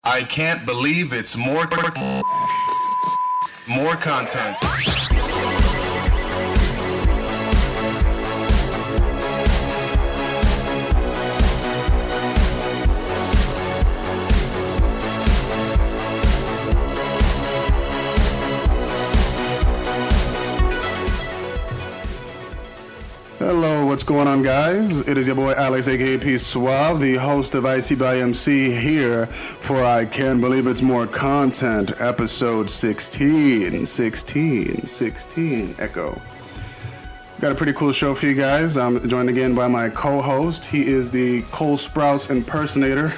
I can't believe it's more content. Hello, what's going on, guys? It is your boy Alex, aka P Suave, the host of ICBIMC, here for I Can't Believe It's More Content, episode 16. Echo. Got a pretty cool show for you guys. I'm joined again by my co-host. He is the Cole Sprouse impersonator,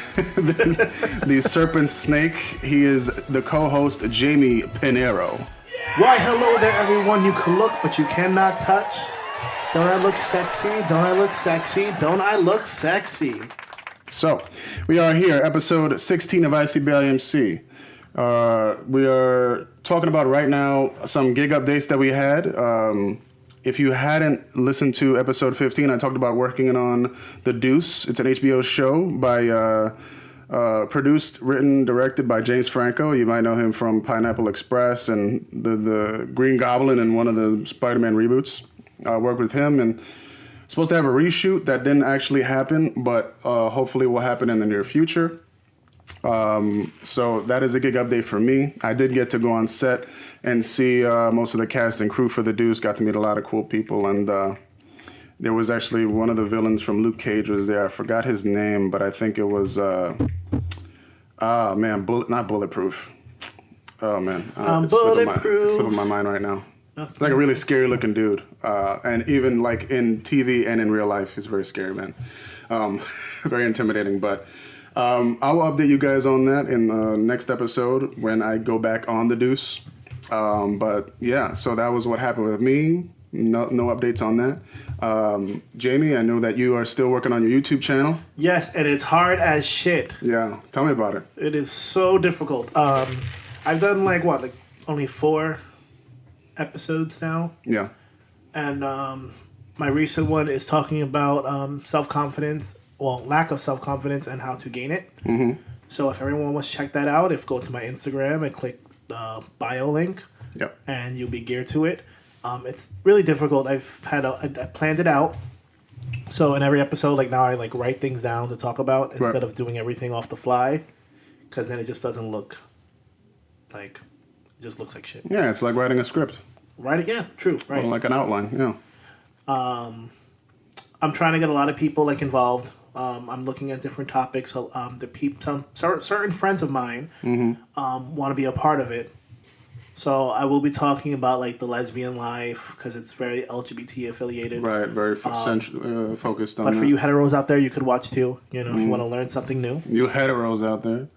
the serpent snake. He is the co-host, Jamie Pinero. Why, hello there, everyone. You can look, but you cannot touch. Don't I look sexy? Don't I look sexy? Don't I look sexy? So, we are here, episode 16 of ICBIMC. We are talking about right now some gig updates that we had. If you hadn't listened to episode 15, I talked about working on The Deuce. It's an HBO show by produced, written, directed by James Franco. You might know him from Pineapple Express and the Green Goblin in one of the Spider-Man reboots. Worked with him and supposed to have a reshoot that didn't actually happen, but hopefully will happen in the near future. So that is a gig update for me. I did get to go on set and see most of the cast and crew for The Deuce. Got to meet a lot of cool people, and there was actually one of the villains from Luke Cage was there. I forgot his name, but I think it was not Bulletproof. Oh man, it's slipping my mind right now. It's like a really scary looking dude. And even like in TV and in real life, he's very scary, man. Very intimidating. But I will update you guys on that in the next episode when I go back on The Deuce. But yeah, so that was what happened with me. No updates on that. Jamie, I know that you are still working on your YouTube channel. Yes, and it's hard as shit. Yeah, tell me about it. It is so difficult. I've done only 4 episodes now. Yeah. And my recent one is talking about self-confidence, lack of self-confidence and how to gain it. Mm-hmm. So if everyone wants to check that out, go to my Instagram and click the bio link. Yep. And you'll be geared to it. It's really difficult. I planned it out. So in every episode, now I write things down to talk about instead of doing everything off the fly, because then it just doesn't look like. It just looks like shit. Yeah, it's like writing a script. Yeah, true. Right. Or like an outline, yeah. I'm trying to get a lot of people involved. I'm looking at different topics. Some certain friends of mine want to be a part of it. So I will be talking about the lesbian life, because it's very LGBT affiliated. Right, very focused on that. But for you heteros out there, you could watch too. If you want to learn something new. You heteros out there.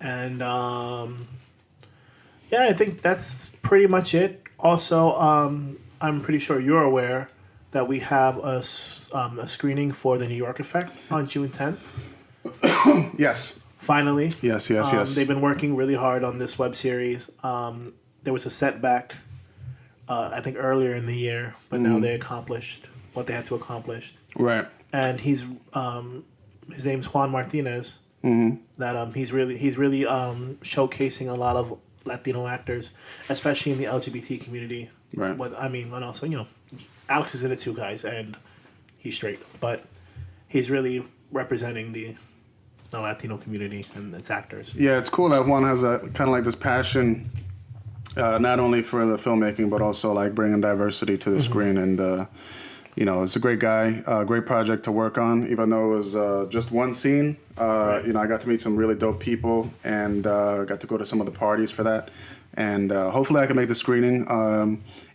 And I think that's pretty much it. Also, I'm pretty sure you're aware that we have a screening for the New York Effect on June 10th. Yes. Finally. Yes. They've been working really hard on this web series. There was a setback, I think, earlier in the year, but now they accomplished what they had to accomplish. Right. And his name's Juan Martinez. Mm-hmm. That he's really showcasing a lot of Latino actors, especially in the LGBT community. Right. And also, Alex is in it too, guys, and he's straight, but he's really representing the Latino community and its actors. Yeah, it's cool that Juan has a kind of this passion, not only for the filmmaking, but also bringing diversity to the screen. And it's a great guy, great project to work on. Even though it was just one scene, I got to meet some really dope people and got to go to some of the parties for that. And hopefully I can make the screening.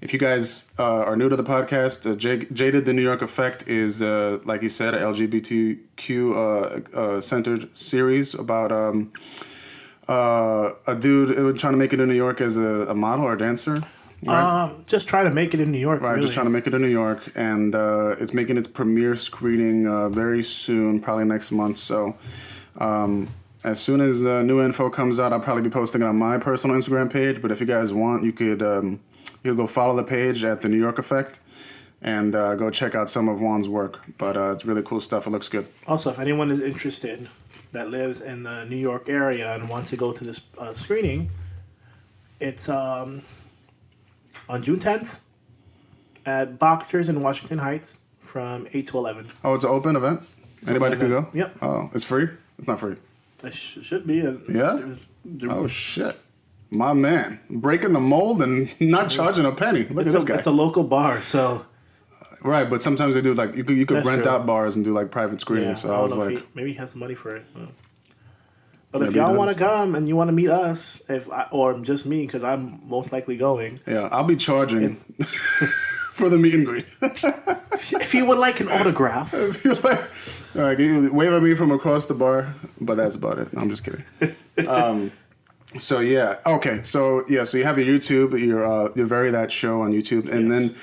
If you guys are new to the podcast, Jaded the New York Effect is, like you said, an LGBTQ centered series about a dude trying to make it in New York as a model or a dancer. Right? Just trying to make it in New York. Right, really. Just trying to make it in New York. And it's making its premiere screening very soon, probably next month. So as soon as new info comes out, I'll probably be posting it on my personal Instagram page. But if you guys want, you could go follow the page at The New York Effect and go check out some of Juan's work. But it's really cool stuff. It looks good. Also, if anyone is interested that lives in the New York area and wants to go to this screening, it's on June 10th at Boxers in Washington Heights from 8 to 11. Oh, it's an open event? Anybody can go? Yep. Oh, it's free? It's not free. It should be. Yeah? Oh, shit. My man. Breaking the mold and not charging a penny. Look at this guy. It's a local bar, so... Right, but sometimes they do, like, you could That's rent true. out bars and do, like, private screenings. So I was like... maybe he has the money for it. But if Maybe he y'all does. want to come and you want to meet us, or just me, because I'm most likely going. Yeah, I'll be charging for the meet and greet. If you would like an autograph. If you like, all right, you wave at me from across the bar, but that's about it. No, I'm just kidding. So yeah, okay. So yeah, so you have your YouTube, your Very That Show on YouTube, and then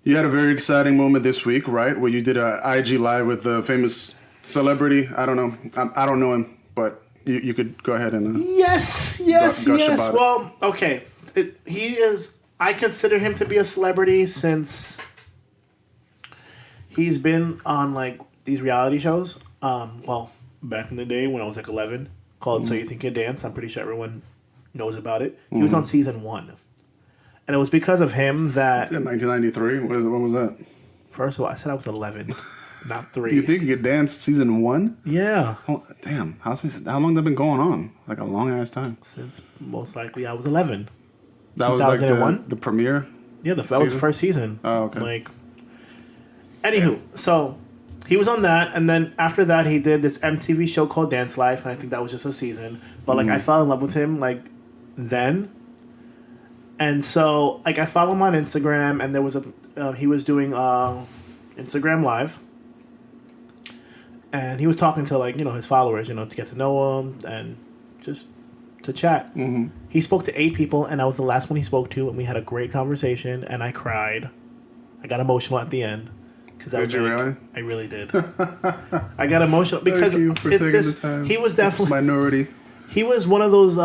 you had a very exciting moment this week, right? Where you did a IG live with the famous celebrity. I don't know. I don't know him, but you could go ahead and Yes. gush about it. Well, okay. He is. I consider him to be a celebrity since he's been on like these reality shows. Well, back in the day when I was like 11, called So You Think You Dance. I'm pretty sure everyone knows about it. He was on season 1, and it was because of him that. in 1993. When was that? First of all, I said I was 11, not 3. You think you could dance season 1? Yeah. Oh, damn, how long that been going on? Like a long ass time. Since most likely I was 11. That was like 2001? the premiere. Yeah, that was the first season. Oh, okay. Like, anywho, so he was on that, and then after that, he did this MTV show called Dance Life, and I think that was just a season. But like, I fell in love with him like then, and so like I follow him on Instagram, and there was he was doing Instagram Live, and he was talking to like his followers, to get to know him and just to chat. Mm-hmm. He spoke to 8 people, and I was the last one he spoke to, and we had a great conversation, and I cried. I got emotional at the end. Did you really? I really did. I got emotional because Thank you for taking the time. he was definitely minority. he was one of those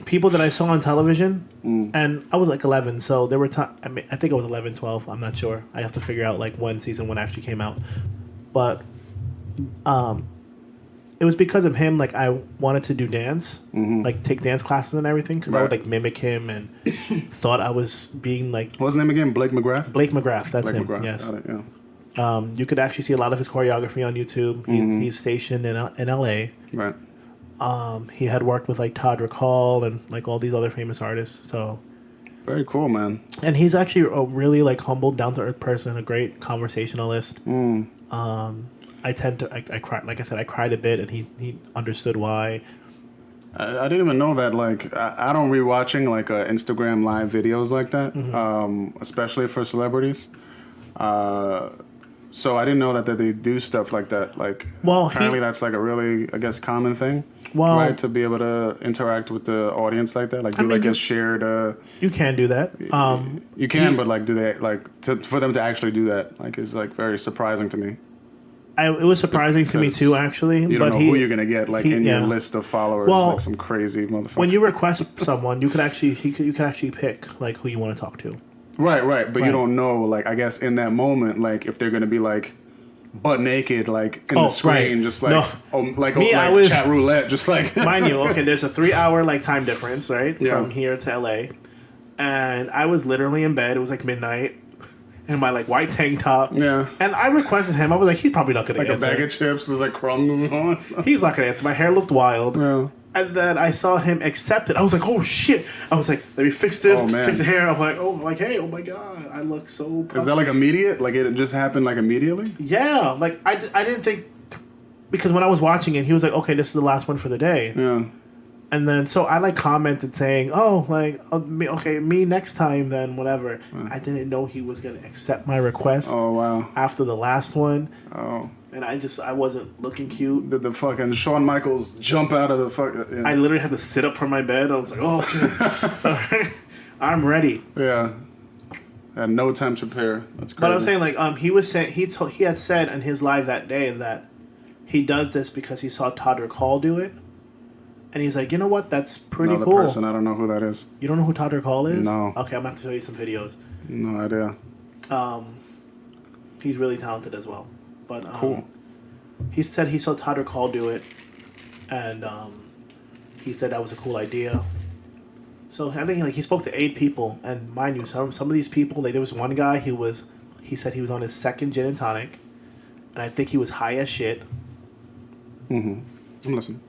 people that I saw on television, and I was like 11, so there were times. I mean, I think I was 11, 12. I'm not sure. I have to figure out like when season 1 actually came out, but it was because of him. Like I wanted to do dance, like take dance classes and everything, because I would Right. like mimic him and thought I was being like What's his name again? Blake McGrath? Blake McGrath. That's Blake him. McGrath. Yes. Got it, yeah. You could actually see a lot of his choreography on YouTube. He's stationed in LA. Right. He had worked with like Todd Hall and like all these other famous artists. So, Very cool, man. and he's actually a really like humble, down to earth person, a great conversationalist. I tend to I cry, like I said, I cried a bit, and he understood why. I didn't even know that. Like, I don't rewatching like Instagram live videos like that, especially for celebrities. So I didn't know that they do stuff like that. Like, Well, apparently that's like a really, I guess, common thing. Well- right, to be able to interact with the audience like that, like do mean, like you- a shared. You can do that. You can, but like, do they like for them to actually do that? Like, is like very surprising to me. It was surprising to me too, actually. You don't but know who you're gonna get like in your yeah. list of followers, Well, like some crazy motherfucker. When you request someone, you could actually pick like who you want to talk to. Right, but Right. you don't know, like, I guess in that moment, like, if they're gonna be like butt naked, like in the screen, right. just like, No. like Me, I was- chat roulette, just like. Mind you, okay, there's a 3-hour like time difference, right, Yeah. from here to LA, and I was literally in bed. It was like midnight, in my like white tank top. Yeah. And I requested him. I was like, he's probably not gonna Like a answer. bag of chips, there's like crumbs on. He's not gonna answer. My hair looked wild. Yeah. And then I saw him accept it. I was like, oh shit. I was like, let me fix this, Oh, man. fix the hair. I'm like, hey, oh my god, I look so pumped. Is that like immediate? Like it just happened like immediately? Yeah, like I didn't think, because when I was watching it, he was like, okay, this is the last one for the day. Yeah. And then so I like commented saying, oh, like, okay, me next time then, whatever. I didn't know he was gonna accept my request Oh wow. after the last one. Oh. And I wasn't looking cute. Did the fucking Shawn Michaels jump out of the fuck? Yeah. I literally had to sit up from my bed. I was like, oh, okay. All right. I'm ready. Yeah. Had no time to prepare. That's crazy. But I was saying, like, he was saying he had said in his live that day that he does this because he saw Todd Hall do it, and he's like, you know what? That's pretty Another cool. person, I don't know who that is. You don't know who Todd Hall is? No. Okay, I'm gonna have to show you some videos. No idea. He's really talented as well. But Cool. he said he saw Todd Hall do it, and he said that was a cool idea. So I think like he spoke to 8 people, and mind you, some of these people, like there was one guy he said he was on his 2nd gin and tonic, and I think he was high as shit. I'm listening.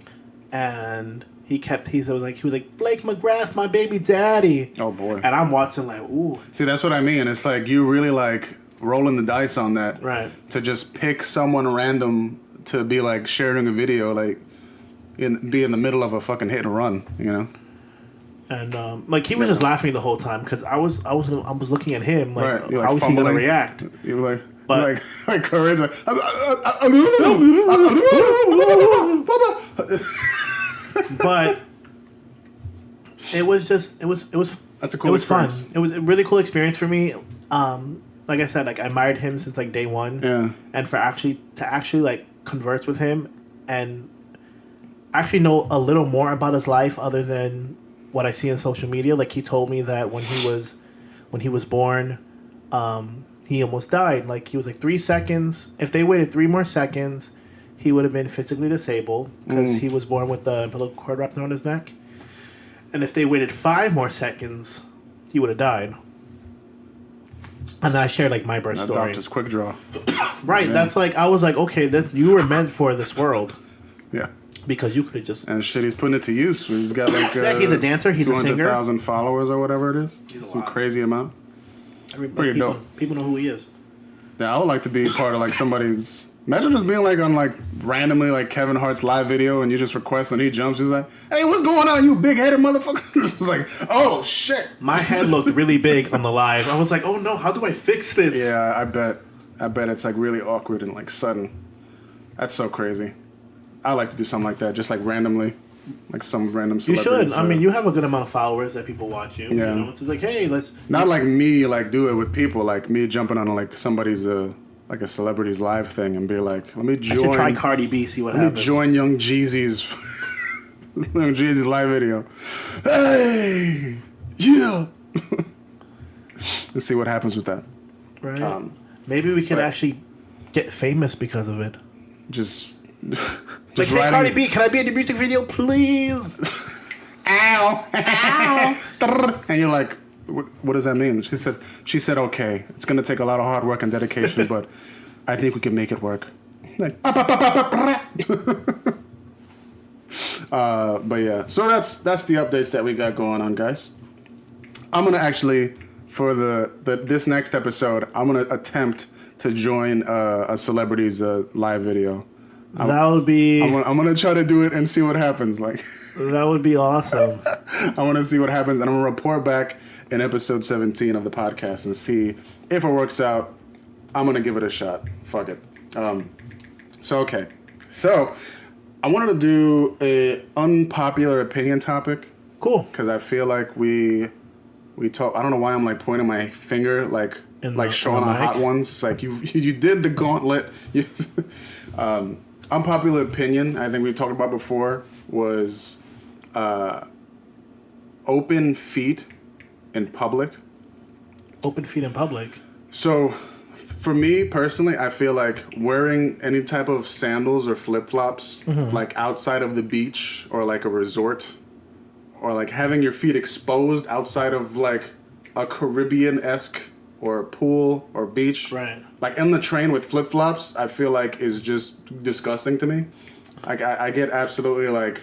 And he was like Blake McGrath, my baby daddy. Oh boy. And I'm watching like, ooh. See, that's what I mean. It's like you really like rolling the dice on that. Right. To just pick someone random to be like sharing a video, like be in the middle of a fucking hit and run, you know? And like he was just laughing the whole time because I was looking at him like, right. You're how like was he gonna fumbling. react? You were like, But- like courage, like. But it was That's a cool it was experience. fun. It was a really cool experience for me. Like I said, like I admired him since like day one. Yeah. And to actually like converse with him and actually know a little more about his life other than what I see on social media. Like he told me that when he was born, he almost died. Like he was like 3 seconds. If they waited 3 more seconds, he would have been physically disabled because he was born with the umbilical cord wrapped around his neck. And if they waited 5 more seconds, he would have died. And then I shared like my birth That story. doctor's quick draw. Right, Yeah. that's like I was like, okay, you were meant for this world Yeah. because you could have just. And shit, he's putting it to use. He's got like Yeah, he's a dancer, he's a singer. 200,000 followers or whatever it is. He's a Some lot. crazy amount. Everybody, pretty people know who he is. Yeah, I would like to be part of like somebody's. Imagine just being like on like randomly like Kevin Hart's live video and you just request and he jumps. He's like, "Hey, what's going on, you big headed motherfucker?" It's like, "Oh shit." My head looked really big on the live. I was like, oh no, how do I fix this? Yeah, I bet it's like really awkward and like sudden. That's so crazy. I like to do something like that, just like randomly, like some random. You should. celebrities, I mean, you have a good amount of followers that people watch you. Yeah. You know, it's just like, hey, let's. not like me like do it with people, like me jumping on like somebody's like a celebrity's live thing and be like, let me I should join. try Cardi B, see what Let me happens. join Young Jeezy's Young Jeezy's live video. Hey, yeah. Let's see what happens with that. Right. Maybe we could but- actually get famous because of it. Just Like, hey, Cardi B, can I be in the music video, please? Ow, ow. And you're like, what does that mean? She said, okay, it's gonna take a lot of hard work and dedication, but I think we can make it work. Like, but yeah, so that's the updates that we got going on, guys. I'm gonna actually, for this next episode, I'm gonna attempt to join a celebrity's live video. That would be. I'm gonna try to do it and see what happens. Like, That would be awesome. I want to see what happens, and I'm gonna report back in episode 17 of the podcast and see if it works out. I'm gonna give it a shot. Fuck it. Okay. So I wanted to do a unpopular opinion topic Cool. because I feel like we talk. I don't know why I'm like pointing my finger like showing in the the hot mic? ones. It's like you did the gauntlet. Unpopular opinion. I think we talked about before was open feet in public. Open feet in public. So, for me personally, I feel like wearing any type of sandals or flip-flops, like outside of the beach or like a resort, or like having your feet exposed outside of like a Caribbean-esque or pool or beach, Right. like in the train with flip-flops, I feel like is just disgusting to me. Like I get absolutely like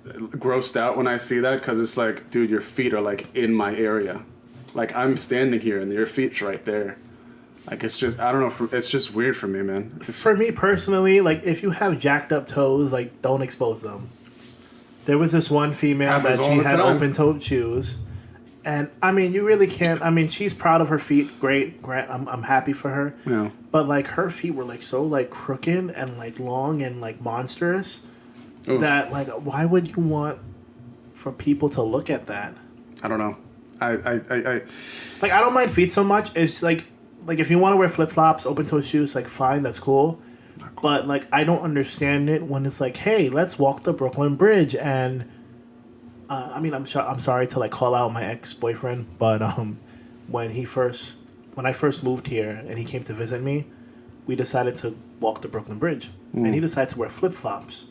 grossed out when I see that because it's like, dude, your feet are like in my area. Like I'm standing here and your feet's right there. Like it's just, I don't know, it's just weird for me, man. For me personally, like if you have jacked up toes, like don't expose them. There was this one female Happens that all she the had time. open-toed shoes, and I mean, you really can't. I mean, she's proud of her feet. Great, I'm happy for her. Yeah. But like her feet were like so like crooked and like long and like monstrous Ooh. that like why would you want for people to look at that? I don't know. I Like I don't mind feet so much. It's like if you want to wear flip-flops, open-toed shoes, like fine, that's cool. But like I don't understand it when it's like, hey, let's walk the Brooklyn Bridge, and I mean I'm sorry to like call out my ex-boyfriend, but when I first moved here and he came to visit me, we decided to walk the Brooklyn Bridge, and he decided to wear flip-flops.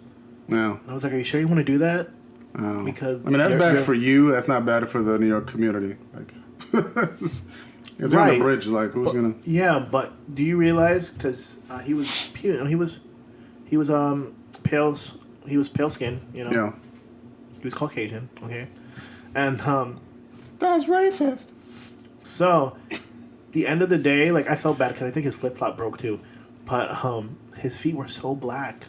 Yeah. And I was like, are you sure you want to do that? Because I mean, that's bad for you. That's not bad for the New York community. Like, it's on Right. the bridge. Like, who's gonna? Yeah, but do you realize? Because he was pale. He was pale skin. You know. Yeah. He was Caucasian. Okay. And That's racist. so, the end of the day, like I felt bad because I think his flip flop broke too, but his feet were so black.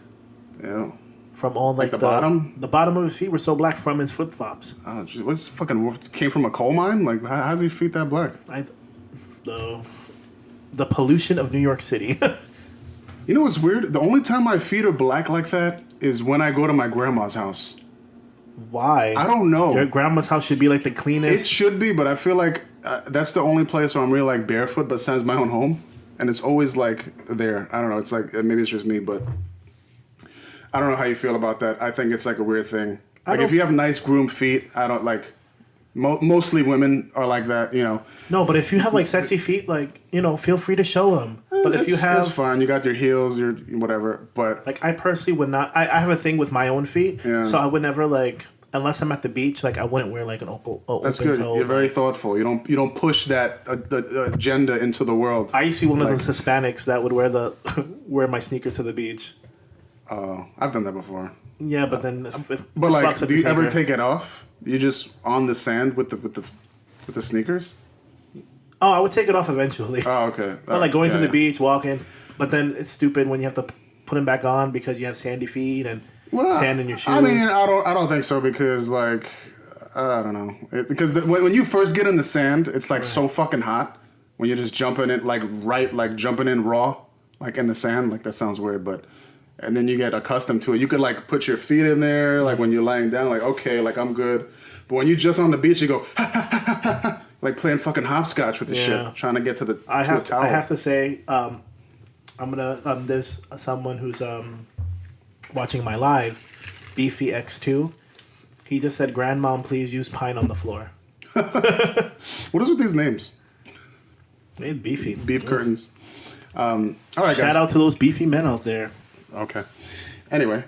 Yeah. From all like the bottom? The bottom of his feet were so black from his flip flops. Oh, geez, what came from a coal mine? Like, how's your feet that black? The pollution of New York City. You know what's weird? The only time my feet are black like that is when I go to my grandma's house. Why? I don't know. Your grandma's house should be like the It cleanest. should be, but I feel like that's the only place where I'm really like barefoot besides my own home, and it's always like there. I don't know. It's like maybe it's just me, but I don't know how you feel about that. I think it's like a weird thing. Like if you have nice groomed feet, I don't like. Mostly women are like that, you know. No, but if you have like sexy feet, like feel free to show them. But if you have, that's fine. You got your heels, your whatever. But like, I personally would not. I have a thing with my own feet, so I would never like unless I'm at the beach. Like I wouldn't wear like an open that's good. toe. You're very thoughtful. You don't push that agenda into the world. I used to be one of those Hispanics that would wear wear my sneakers to the beach. Oh, I've done that before. Yeah, but then But like, do you ever take it off? You just on the sand with the sneakers? Oh, I would take it off eventually. Oh, okay. But like going to the beach, walking. But then it's stupid when you have to put them back on because you have sandy feet and sand in your shoes. I mean, I don't think so because like I don't know because when you first get in the sand, it's like so fucking hot when you're just jumping in like jumping in raw like in the sand. Like that sounds weird, but. And then you get accustomed to it. You could like put your feet in there, like when you're lying down, like okay, like I'm good. But when you just on the beach, you go ha, ha, ha, ha, ha, like playing fucking hopscotch with the shit, trying to get to the tower. I have to say, I'm gonna. There's someone who's watching my live, Beefy X2. He just said, "Grandmom, please use pine on the floor." What is with these names? Made beefy Beef curtains. All right, guys. Shout out to those beefy men out there. Okay. Anyway,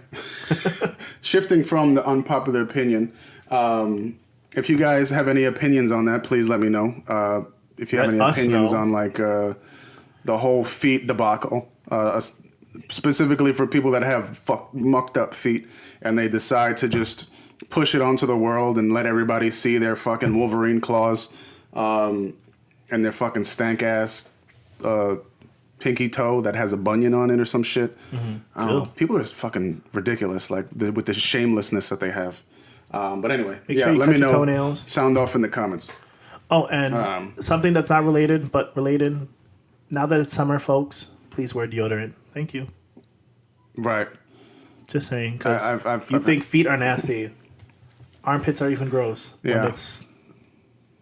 shifting from the unpopular opinion, if you guys have any opinions on that, please let me know. If you have any opinions on like the whole feet debacle, specifically for people that have mucked up feet and they decide to just push it onto the world and let everybody see their fucking Wolverine claws and their fucking stank ass pinky toe that has a bunion on it or some shit. Mm-hmm. I don't know. People are just fucking ridiculous, like with the shamelessness that they have. But anyway, let me know. Toenails. Sound off in the comments. Oh, and something that's not related, but related. Now that it's summer, folks, please wear deodorant. Thank you. Right. Just saying, because you think feet are nasty. Armpits are even gross. Yeah. When it's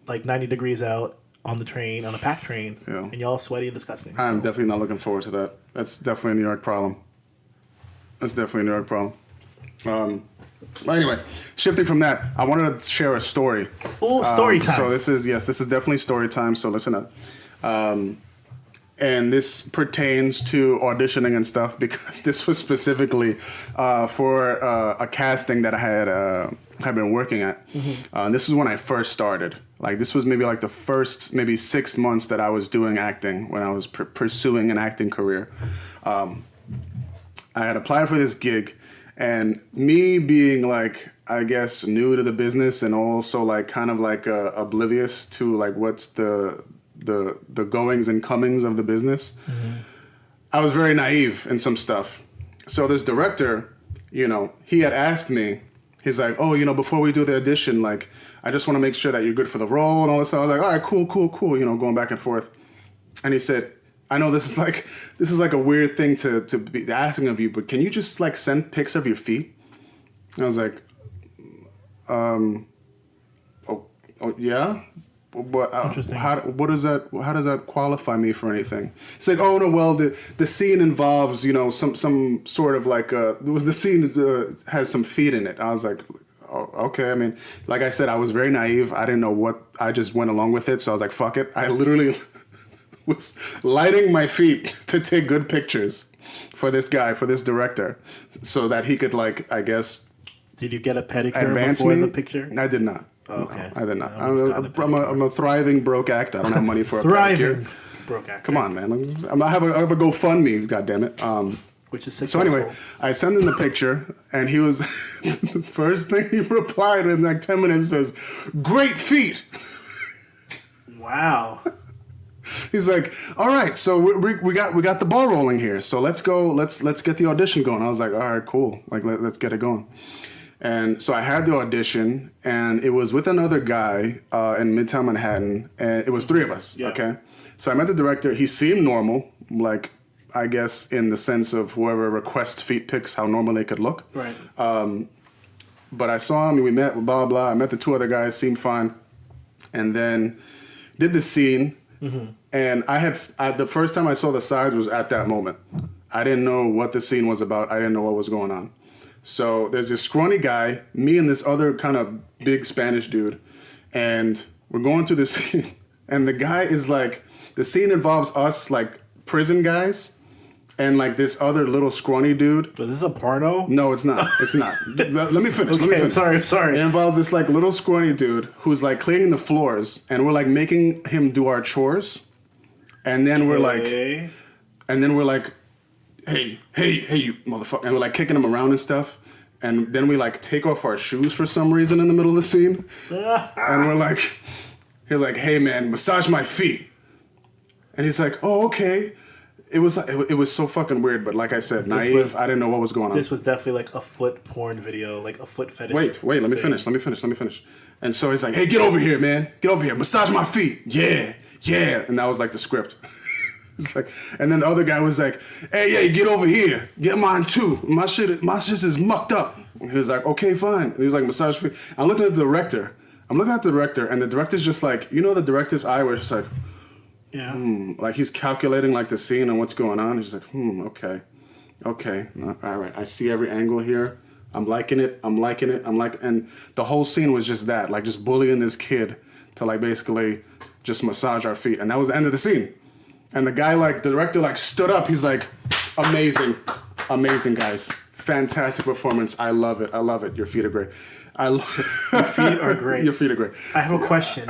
like 90 degrees out. On the train, on a packed train, and y'all sweaty and disgusting. I'm definitely not looking forward to that. That's definitely a New York problem. Anyway, shifting from that, I wanted to share a story. Oh, story time. So this is definitely story time, so listen up. And this pertains to auditioning and stuff because this was specifically for a casting that I had been working at. Mm-hmm. And this is when I first started. Like this was maybe like the first maybe 6 months that I was doing acting when I was pursuing an acting career. I had applied for this gig, and me being like I guess new to the business and also like kind of like oblivious to like what's the goings and comings of the business. Mm-hmm. I was very naive in some stuff. So this director, he had asked me, he's like, oh, before we do the audition, like, I just want to make sure that you're good for the role and all this stuff. I was like, all right, cool, going back and forth. And he said, I know this is like a weird thing to be asking of you, but can you just like send pics of your feet? And I was like, oh yeah? But how does that qualify me for anything? It's like, oh no, well the scene involves some sort of like the scene has some feet in it. I was like, oh, okay. I mean, like I said, I was very naive. I didn't know what. I just went along with it. So I was like, fuck it. I literally was lighting my feet to take good pictures. for this guy, for this director, so that he could, like, I guess, Did you get a pedicure advance before me. the picture? I did not. Oh, okay. No, I did not. I've I'm a thriving broke actor. I don't have money for a Thriving pedicure. broke actor. Come on, man. I have a GoFundMe. God damn it. Which is So successful. anyway, I sent him the picture, and he was the first thing he replied in like 10 minutes says, "Great feet." Wow. He's like, "All right, so we got the ball rolling here. So let's go. Let's get the audition going." I was like, "All right, cool. Like let's get it going." And so I had the audition, and it was with another guy in Midtown Manhattan, and it was 3 of us. Yeah. Okay, so I met the director. He seemed normal, like I guess in the sense of whoever requests feet pics, how normal they could look. Right. But I saw him, and we met, blah, blah. I met the 2 other guys, seemed fine. And then did the scene. Mm-hmm. And the first time I saw the sides was at that moment. I didn't know what the scene was about. I didn't know what was going on. So there's this scrawny guy, me and this other kind of big Spanish dude. And we're going through the scene. And the guy is like, the scene involves us, like, prison guys. And like this other little scrawny dude. Was this a porno? No, it's not. It's not. Let me finish. Okay, Let me finish. sorry. It involves this like little scrawny dude who's like cleaning the floors, and we're like making him do our chores, and then we're like, Okay. hey, you motherfucker, and we're like kicking him around and stuff, and then we like take off our shoes for some reason in the middle of the scene, and we're like, he's like, hey man, massage my feet, and he's like, oh okay. It was so fucking weird, but like I said, naive. I didn't know what was going on. This was definitely like a foot porn video, like a foot fetish. Wait, let me finish. And so he's like, hey, get over here, man. Get over here. Massage my feet. Yeah. And that was like the script. It's like, and then the other guy was like, hey, get over here. Get mine too. My shit is mucked up. And he was like, okay, fine. And he was like, massage feet. I'm looking at the director. and the director's just like, the director's eye was just like, yeah. Like he's calculating like the scene and what's going on. He's just like, okay, all right. I see every angle here. I'm liking it. And the whole scene was just that, like just bullying this kid to like basically just massage our feet. And that was the end of the scene. And the guy, like the director, like stood up. He's like, amazing guys. Fantastic performance. I love it. Your feet are great. Your feet are great. Your feet are great. I have a question.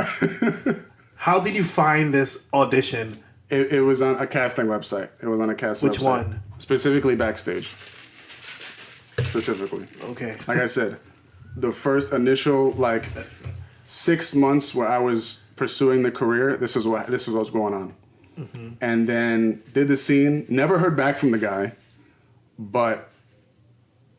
How did you find this audition? It was on a casting website. Which one? Specifically Backstage. Specifically. Okay. Like I said, the first initial 6 months where I was pursuing the career, this was what was going on. Mm-hmm. And then did the scene, never heard back from the guy, but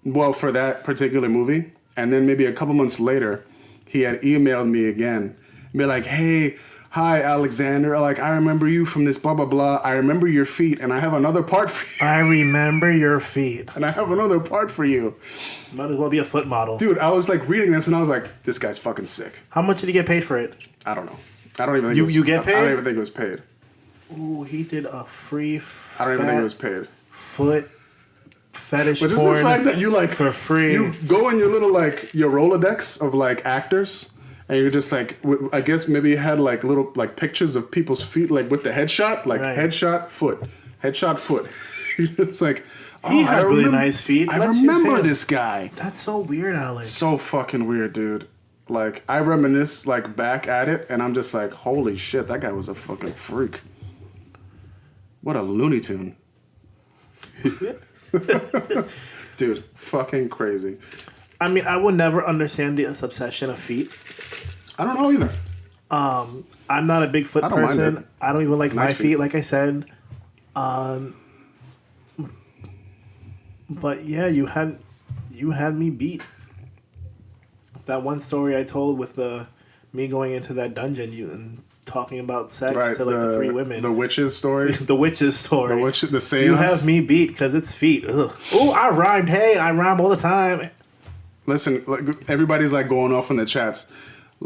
for that particular movie. And then maybe a couple months later, he had emailed me again, be like, hey, hi, Alexander. Like, I remember you from this blah, blah, blah. I remember your feet, and I have another part for you. I remember your feet. And I have another part for you. Might as well be a foot model. Dude, I was like reading this, and I was like, this guy's fucking sick. How much did he get paid for it? I don't know. I don't even think you get paid? I don't even think it was paid. Ooh, he did a free I don't even think it was paid. Foot fetish But just porn the fact that you for free. You go in your little your Rolodex of actors, and you're just I guess maybe you had little pictures of people's feet with the headshot, right. headshot foot. It's like, he had really nice feet. I remember this guy. That's so weird, Alex. So fucking weird, dude. I reminisce back at it, and I'm just like, holy shit, that guy was a fucking freak. What a Looney Tune. Dude, fucking crazy. I mean, I would never understand this obsession of feet. I don't know either. I'm not a big foot person. I don't even like my feet, like I said. But yeah, you had me beat. That one story I told with me going into that dungeon and talking about sex to the 3 women. The witches story. The witches story. The seance. You have me beat because it's feet. Oh, I rhymed. Hey, I rhyme all the time. Listen, everybody's going off in the chats.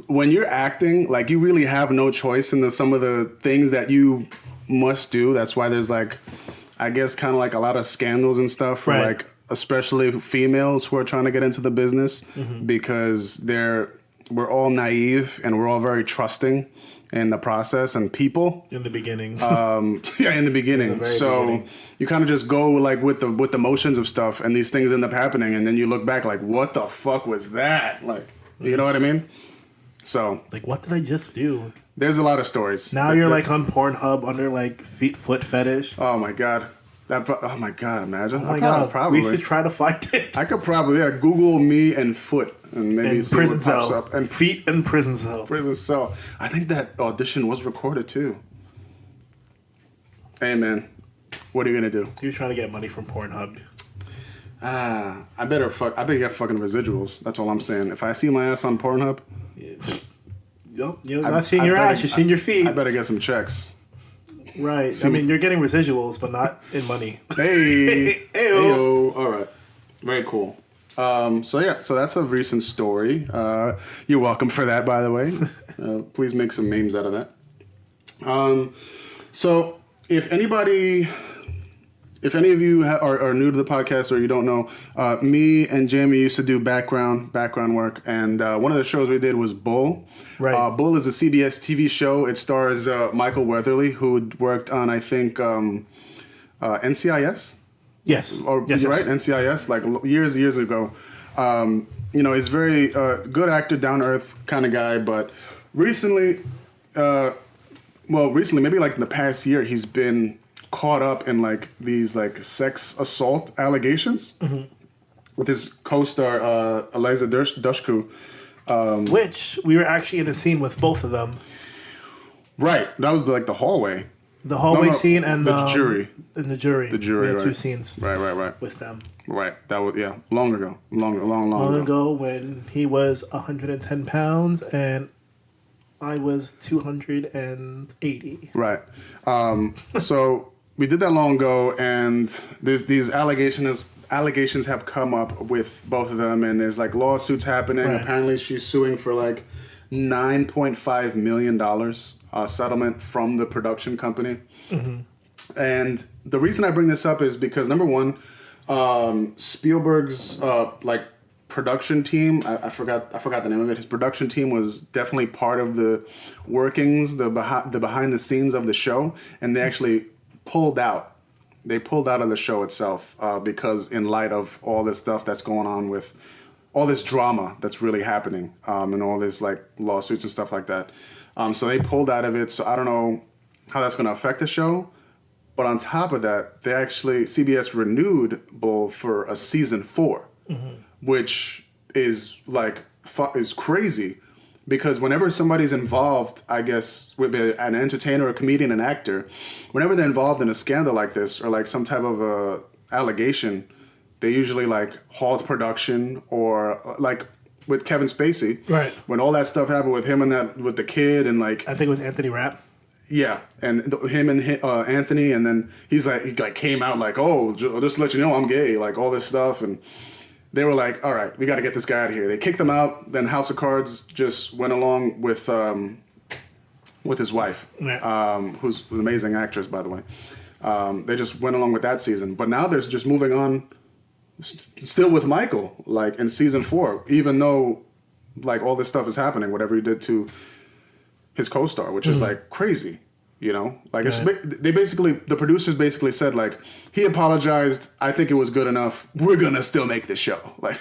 When you're acting, you really have no choice in some of the things that you must do. That's why there's I guess kind of a lot of scandals and stuff for right. Especially females who are trying to get into the business, mm-hmm. because we're all naive and we're all very trusting, in the process and people. In the beginning. Yeah, in the beginning. In the very so beginning. you kind of just go like with the motions of stuff, and these things end up happening, and then you look back like, what the fuck was that? Like, you know what I mean? So like, what did I just do? there's a lot of stories. Now you're like on Pornhub under like foot fetish. Oh my god. Oh my god, imagine. Oh my god, probably. we should try to find it. I could probably Google me and foot and maybe And see prison what pops cell. up. And Feet and prison cell. prison cell. I think that audition was recorded too. Hey man, what are you gonna do? You're trying to get money from Pornhub. I better get fucking residuals. That's all I'm saying. If I see my ass on Pornhub, You're not seeing your ass, you're seeing your feet. I better get some checks. Right. I mean, you're getting residuals, but not in money. Hey, Ayo. all right, very cool. So that's a recent story. You're welcome for that, by the way. Please make some memes out of that. So if any of you are new to the podcast or you don't know, me and Jamie used to do background work, and one of the shows we did was Bull. Right. Bull is a CBS TV show. It stars Michael Weatherly, who worked on, I think, NCIS. Yes. Yes. Right? NCIS, like years ago. He's very good actor, down-to-earth kind of guy, but recently, maybe like in the past year, he's been caught up in like these like sex assault allegations with his co-star Eliza Dushku. Which we were actually in a scene with both of them. Right, that was the hallway. The hallway scene and the jury. And the jury. The jury. We had right. two scenes. Right. With them. Right. That was long ago. Long ago when he was 110 pounds and I was 280. Right. So we did that long ago, and these allegations have come up with both of them, and there's like lawsuits happening. Right. Apparently, she's suing for like $9.5 million settlement from the production company. Mm-hmm. And the reason I bring this up is because number one, Spielberg's production team, I forgot the name of it. His production team was definitely part of the workings, the behind the scenes of the show, and they actually pulled out. They pulled out of the show itself because in light of all this stuff that's going on with all this drama that's really happening and all this like lawsuits and stuff like that. So they pulled out of it. So I don't know how that's going to affect the show. But on top of that, CBS renewed Bull for a season 4, which is is crazy. Because whenever somebody's involved, I guess, with an entertainer, a comedian, an actor, whenever they're involved in a scandal like this or like some type of a allegation, they usually like halt production or like with Kevin Spacey. Right. When all that stuff happened with him and with the kid and like... I think it was Anthony Rapp. Yeah, and him and Anthony, and then he came out like, oh, just to let you know I'm gay, like all this stuff, and... They were like, all right, we got to get this guy out of here. They kicked him out. Then House of Cards just went along with his wife, who's an amazing actress, by the way. They just went along with that season. But now they're just moving on, still with Michael, like in season 4, even though like all this stuff is happening, whatever he did to his co-star, which is like crazy. You know, like the producers basically said like, he apologized. I think it was good enough. We're gonna still make this show. Like,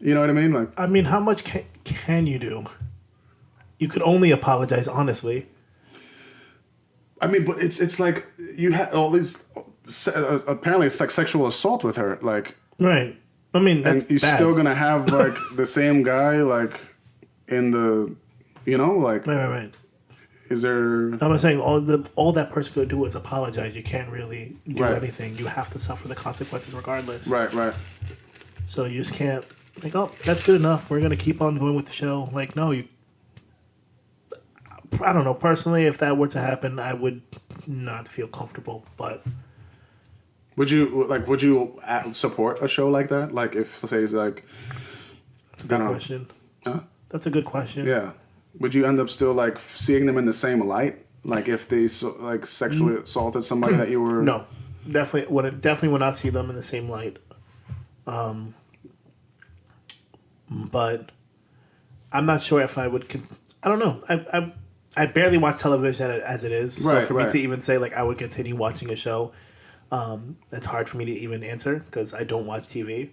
you know what I mean? Like, I mean, how much can you do? You could only apologize honestly. I mean, but it's like you had all these apparently it's like sexual assault with her, like right. I mean, that's and you're bad. still gonna have like the same guy like in the, you know, like right. Is there? I'm saying all that person could do is apologize. You can't really do anything. You have to suffer the consequences regardless. Right. So you just can't like, oh, that's good enough. We're gonna keep on going with the show. Like, no, I don't know. Personally, if that were to happen, I would not feel comfortable. But would you support a show like that? Like if say it's like, that's a good question. Huh? That's a good question. Yeah. Would you end up still like seeing them in the same light? Like if they like sexually assaulted somebody that you were... No, definitely would not see them in the same light. But I'm not sure if I would. I don't know. I barely watch television as it is. So for me to even say like I would continue watching a show, it's hard for me to even answer because I don't watch TV.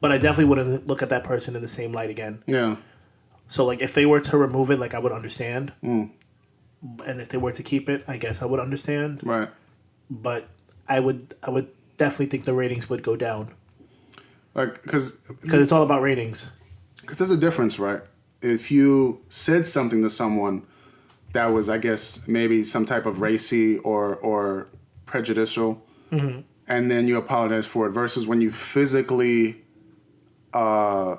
But I definitely wouldn't look at that person in the same light again. Yeah. So like if they were to remove it, like I would understand. And if they were to keep it, I guess I would understand. Right. But I would definitely think the ratings would go down. Like because it's all about ratings. Because there's a difference, right? If you said something to someone that was, I guess, maybe some type of racy or prejudicial, and then you apologize for it, versus when you physically, I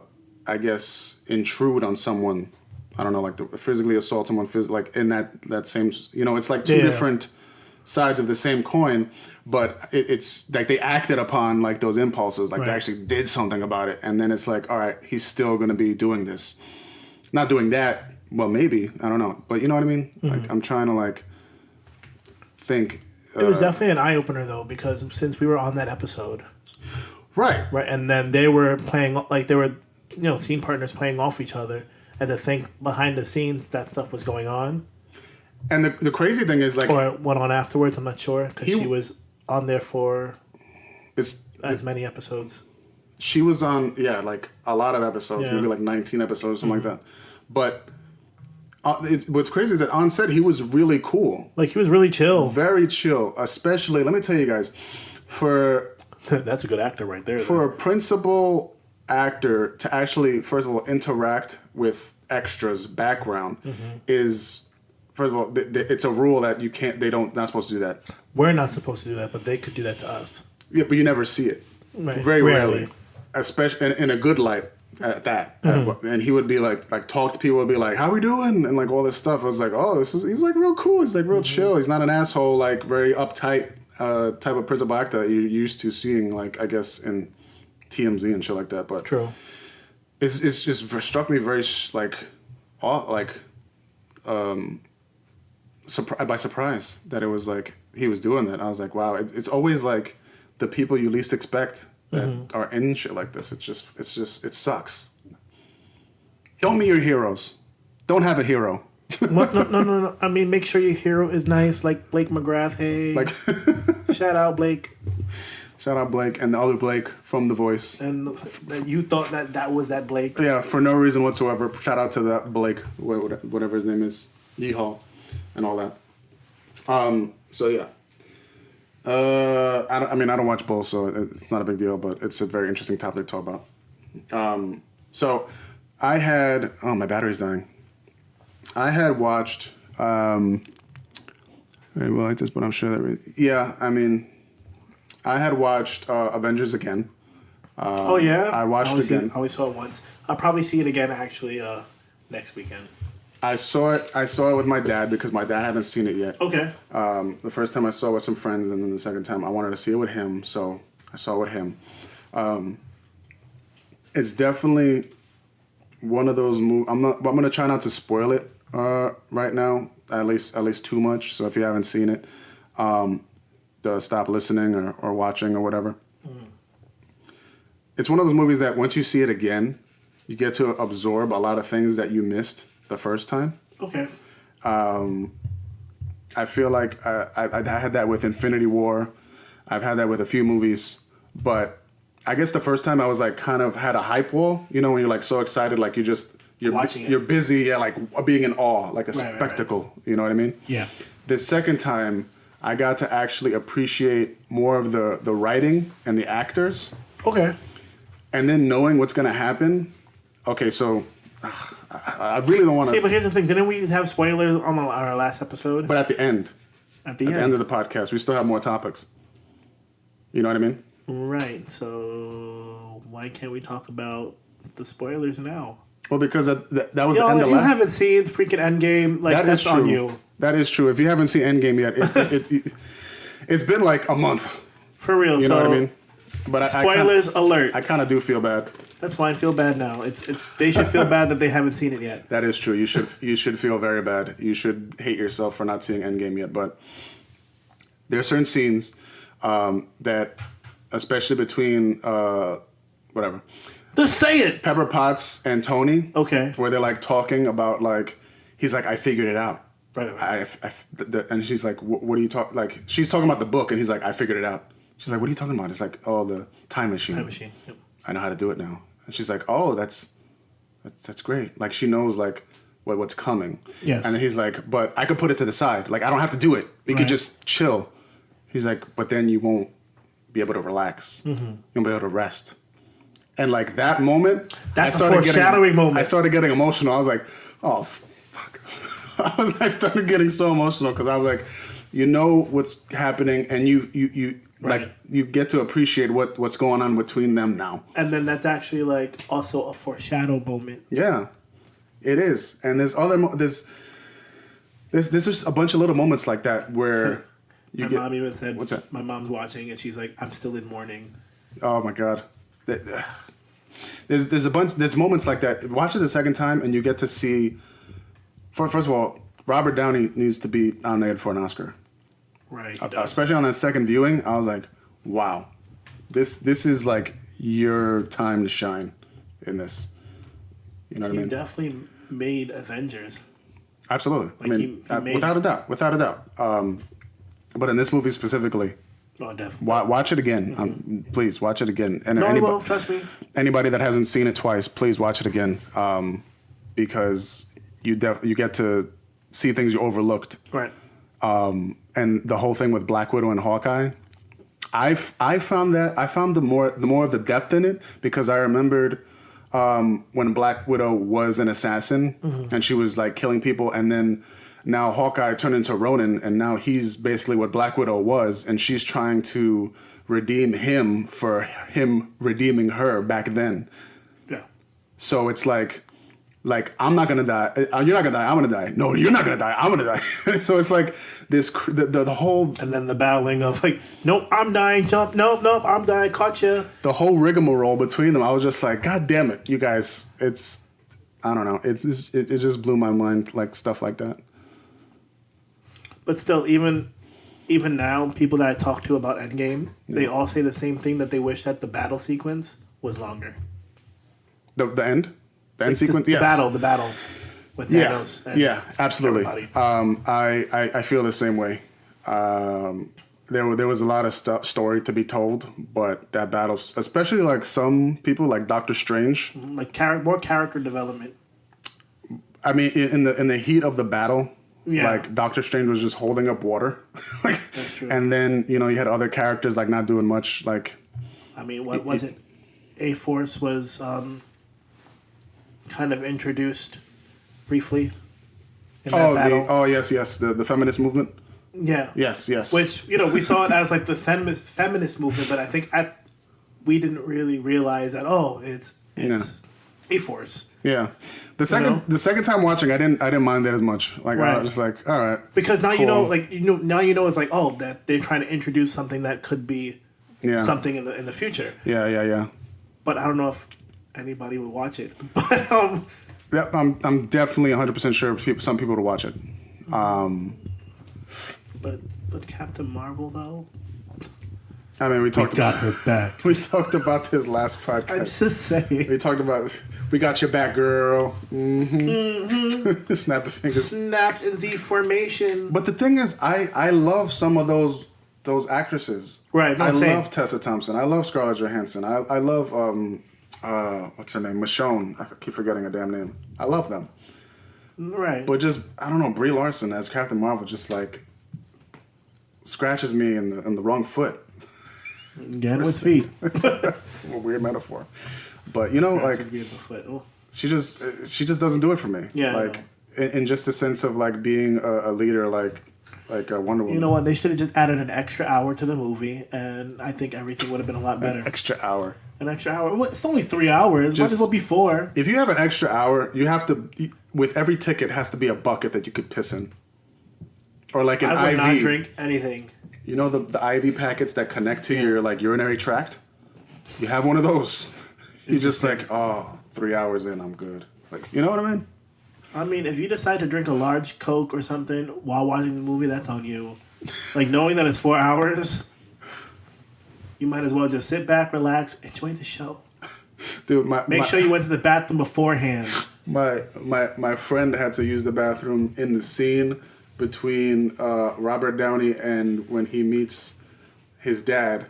guess, intrude on someone. I don't know, like physically assault someone, like in that same, it's like two different sides of the same coin, but it's like they acted upon like those impulses, like they actually did something about it, and then it's like, all right, he's still going to be doing this. Not doing that, well, maybe, I don't know, but you know what I mean? Like I'm trying to like think. It was definitely an eye-opener though, because since we were on that episode. Right, and then they were playing, like they were, scene partners playing off each other, and to think behind the scenes that stuff was going on. And the crazy thing is like... Or it went on afterwards, I'm not sure, because she was on there for as many episodes. She was on, like a lot of episodes, maybe like 19 episodes, something like that. But what's crazy is that on set, he was really cool. Like, he was really chill. Very chill. Especially, let me tell you guys, for... That's a good actor right there. For a principal actor to actually, first of all, interact with extras' background is, first of all, it's a rule that you can't, not supposed to do that. We're not supposed to do that, but they could do that to us. Yeah, but you never see it. Right. Very rarely. Especially in a good light at that. And he would be like talk to people, would be like, how we doing? And like all this stuff. I was like, oh, he's like real cool. He's like real chill. He's not an asshole, like very uptight type of principal actor that you're used to seeing, like, I guess, in TMZ and shit like that. But true. It's just struck me very, by surprise that it was like he was doing that. I was like, wow, it's always like the people you least expect that are in shit like this. It sucks. Don't meet your heroes. Don't have a hero. No. I mean, make sure your hero is nice, like Blake McGrath. Hey, like, shout out Blake. Shout out Blake and the other Blake from The Voice. And you thought that was that Blake? Yeah, for no reason whatsoever. Shout out to that Blake, whatever his name is, Yeehaw, and all that. So yeah. I don't watch Bulls, so it's not a big deal, but it's a very interesting topic to talk about. So I had... Oh, my battery's dying. I had watched... I will like this, but I'm sure that... I had watched Avengers again. Oh, yeah? I watched it again. I only saw it once. I'll probably see it again, actually, next weekend. I saw it with my dad because my dad hadn't seen it yet. Okay. The first time I saw it with some friends, and then the second time I wanted to see it with him, so I saw it with him. It's definitely one of those movies. I'm gonna try not to spoil it right now, at least too much. So if you haven't seen it, stop listening or watching or whatever. It's one of those movies that once you see it again, you get to absorb a lot of things that you missed the first time. Okay. I feel like I had that with Infinity War. I've had that with a few movies, but I guess the first time I was like kind of had a hype wall. You know, when you're like so excited, like you're busy, like being in awe, like a spectacle. Right. You know what I mean? Yeah. The second time, I got to actually appreciate more of the writing and the actors. Okay. And then knowing what's gonna happen. Okay, so. I really don't want to... See, but here's the thing. Didn't we have spoilers on our last episode? But at the end. At the end of the podcast, we still have more topics. You know what I mean? Right. So why can't we talk about the spoilers now? Well, because that was the end of last... If you haven't seen freaking Endgame, like, that's on you. That is true. If you haven't seen Endgame yet, it's been like a month. For real. You know what I mean? But spoilers alert. I kind of do feel bad. That's fine. Feel bad now. They should feel bad that they haven't seen it yet. That is true. You should feel very bad. You should hate yourself for not seeing Endgame yet. But there are certain scenes that, especially between Just say it. Pepper Potts and Tony. Okay. Where they're like talking about like he's like, I figured it out. Right. And she's like, what are you talking? Like, she's talking about the book, and he's like, I figured it out. She's like, what are you talking about? It's like, oh, the time machine. Time machine. Yep. I know how to do it now. And she's like, oh, that's great. Like, she knows like what's coming. Yes. And then he's like, but I could put it to the side. Like, I don't have to do it. We could just chill. He's like, but then you won't be able to relax. You won't be able to rest. And like that moment, that's a foreshadowing moment. I started getting emotional. I was like, oh, fuck. I started getting so emotional because I was like, you know what's happening, and you like you get to appreciate what's going on between them now. And then that's actually like also a foreshadow moment. Yeah, it is. And there's just a bunch of little moments like that where my mom even said, "What's that?" My mom's watching, and she's like, "I'm still in mourning." Oh my god. There's moments like that. Watch it a second time, and you get to see. First of all, Robert Downey needs to be nominated for an Oscar. Right. Especially on that second viewing, I was like, wow, this is like your time to shine in this. You know what I mean? He definitely made Avengers. Absolutely. Like I mean, he made without a doubt. But in this movie specifically, oh, definitely. Watch it again. Please watch it again. And I will. Trust me. Anybody that hasn't seen it twice, please watch it again, because you get to see things you overlooked. Right. And the whole thing with Black Widow and Hawkeye, I found the more of the depth in it, because I remembered when Black Widow was an assassin and she was like killing people, and then now Hawkeye turned into Ronin, and now he's basically what Black Widow was, and she's trying to redeem him for him redeeming her back then. Yeah. So it's like I'm not gonna die. You're not gonna die. I'm gonna die. No, you're not gonna die. I'm gonna die. So it's like this the whole, and then the battling of like, nope, I'm dying. Jump. Nope, I'm dying. Caught you. The whole rigmarole between them. I was just like, God damn it, you guys. It's, I don't know. It just blew my mind, like stuff like that. But still, even now, people that I talk to about Endgame, they all say the same thing, that they wish that the battle sequence was longer. The end. The end sequence, yes. The battle with Thanos. Yeah, absolutely. Everybody. I feel the same way. There was a lot of story to be told, but that battle, especially like some people like Doctor Strange, like more character development. I mean, in the heat of the battle, yeah. Like Doctor Strange was just holding up water, like, that's true. And then you had other characters like not doing much. Like, I mean, what was it? A-Force was kind of introduced briefly in that battle. Yes, the feminist movement. Yeah. Yes. Which we saw it as like the feminist movement, but I think we didn't really realize that it's A-Force. Yeah, the second time watching, I didn't mind that as much. Like I was just like, all right, because now cool. Now it's like that they're trying to introduce something that could be something in the future. Yeah. But I don't know if anybody would watch it. But yeah, I'm definitely 100% sure some people would watch it. But Captain Marvel though. I mean, we got her back. We talked about this last podcast. I'm just saying. We talked about, we got your back, girl. Mm-hmm. Snap a finger. Snapped in Z formation. But the thing is, I love some of those actresses. Right. I love Tessa Thompson. I love Scarlett Johansson. I love what's her name? Michonne. I keep forgetting her damn name. I love them. Right. But just, I don't know, Brie Larson as Captain Marvel just like scratches me in the wrong foot. Again with feet. A weird metaphor. But like she just doesn't do it for me. Yeah. Like in just the sense of like being a leader like a Wonder Woman. You know what? They should have just added an extra hour to the movie, and I think everything would have been a lot better. An extra hour. Well, it's only 3 hours. Might as well be 4. If you have an extra hour, you have to, with every ticket, has to be a bucket that you could piss in. Or like an IV. I would not drink anything. You know the IV packets that connect to your like urinary tract? You have one of those. You're just like, 3 hours in, I'm good. Like, you know what I mean? I mean, if you decide to drink a large Coke or something while watching the movie, that's on you. Like, knowing that it's 4 hours, you might as well just sit back, relax, enjoy the show. Dude, Make sure you went to the bathroom beforehand. My friend had to use the bathroom in the scene between Robert Downey and when he meets his dad.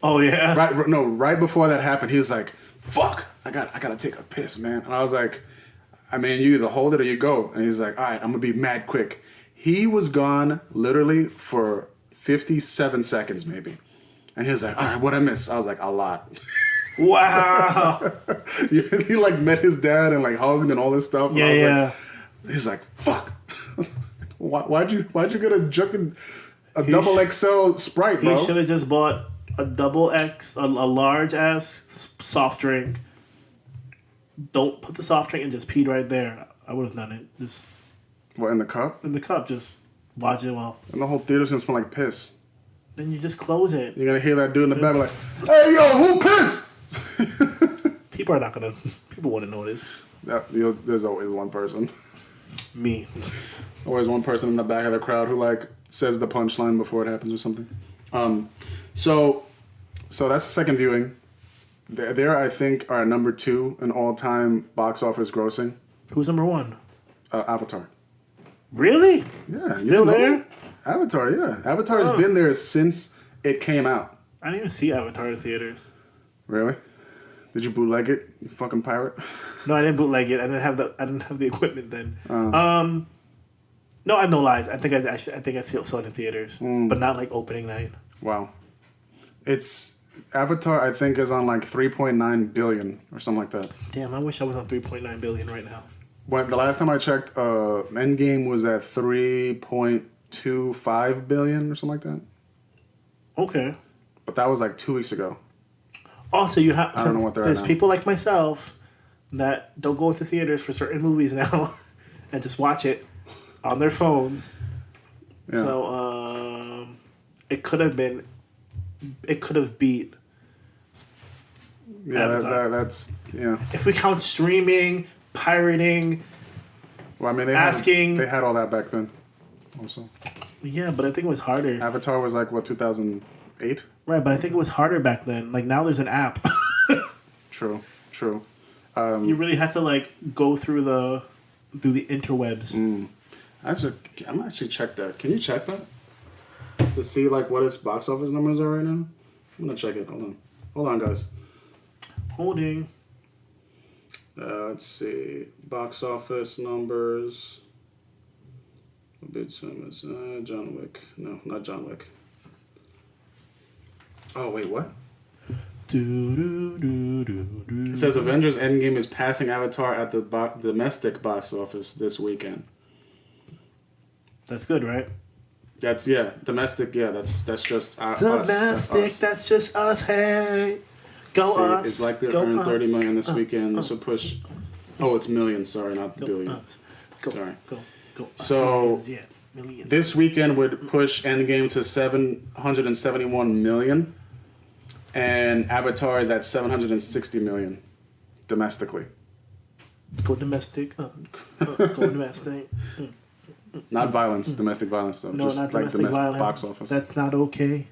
Oh yeah. Right before that happened, he was like, "Fuck, I gotta take a piss, man." And I was like, "I mean, you either hold it or you go." And he's like, "All right, I'm gonna be mad quick." He was gone literally for 57 seconds maybe, and he was like, "All right, what I miss?" I was like, "A lot." Wow. He like met his dad and like hugged and all this stuff. And Yeah. He's like, "Fuck, why'd you get a double XL Sprite, bro?" He should have just bought a double X, a large ass soft drink. Don't put the soft drink and just peed right there. I would have done it. Just What, in the cup? in the cup. Just watch it well. And the whole theater's gonna smell like piss. Then you just close it. You're gonna hear that dude in the back like, "Hey yo, who pissed?" People are not gonna. People wouldn't notice. There's always one person. Me. Always one person in the back of the crowd who like says the punchline before it happens or something. So that's the second viewing. There I think are number 2 in all-time box office grossing. Who's number 1? Avatar. Really? Yeah, Still there? that? Avatar, yeah. Avatar's been there since it came out. I didn't even see Avatar in theaters. Really? Did you bootleg it? You fucking pirate. No, I didn't bootleg it. I didn't have the equipment then. No, I have no lies. I think I saw it in theaters, but not like opening night. Wow. It's Avatar. I think is on like 3.9 billion or something like that. Damn, I wish I was on 3.9 billion right now. The last time I checked, Endgame was at 3.25 billion or something like that. Okay. But that was like 2 weeks ago. Also, you have. I don't know what they're at There's now. people like myself that don't go into theaters for certain movies now, and just watch it on their phones. Yeah. So it could have been. It could have beat. Yeah, Avatar. that's yeah. If we count streaming, pirating. Well, I mean, they had all that back then, also. Yeah, but I think it was harder. Avatar was like what 2008. Right, but I think it was harder back then. Like now, there's an app. True. You really had to like go through the interwebs. I'm gonna actually check that. Can you check that to see like what its box office numbers are right now? I'm gonna check it. Hold on, guys. Holding. Let's see. Box office numbers. John Wick. No, not John Wick. Oh, wait, what? It says Avengers Endgame is passing Avatar at the domestic box office this weekend. That's good, right? That's, domestic, that's just us. Domestic, that's just us, hey. Go See, us. it's likely to go earn us, 30 million this weekend. This would push... Oh, it's millions, sorry, not billion. Us. Go, Sorry. Go. Us. So, Millions, millions. this weekend would push Endgame to 771 million. And Avatar is at 760 million domestically. Go domestic. Go domestic. Not violence, domestic violence though. No, just not like domestic violence. box office. That's not okay.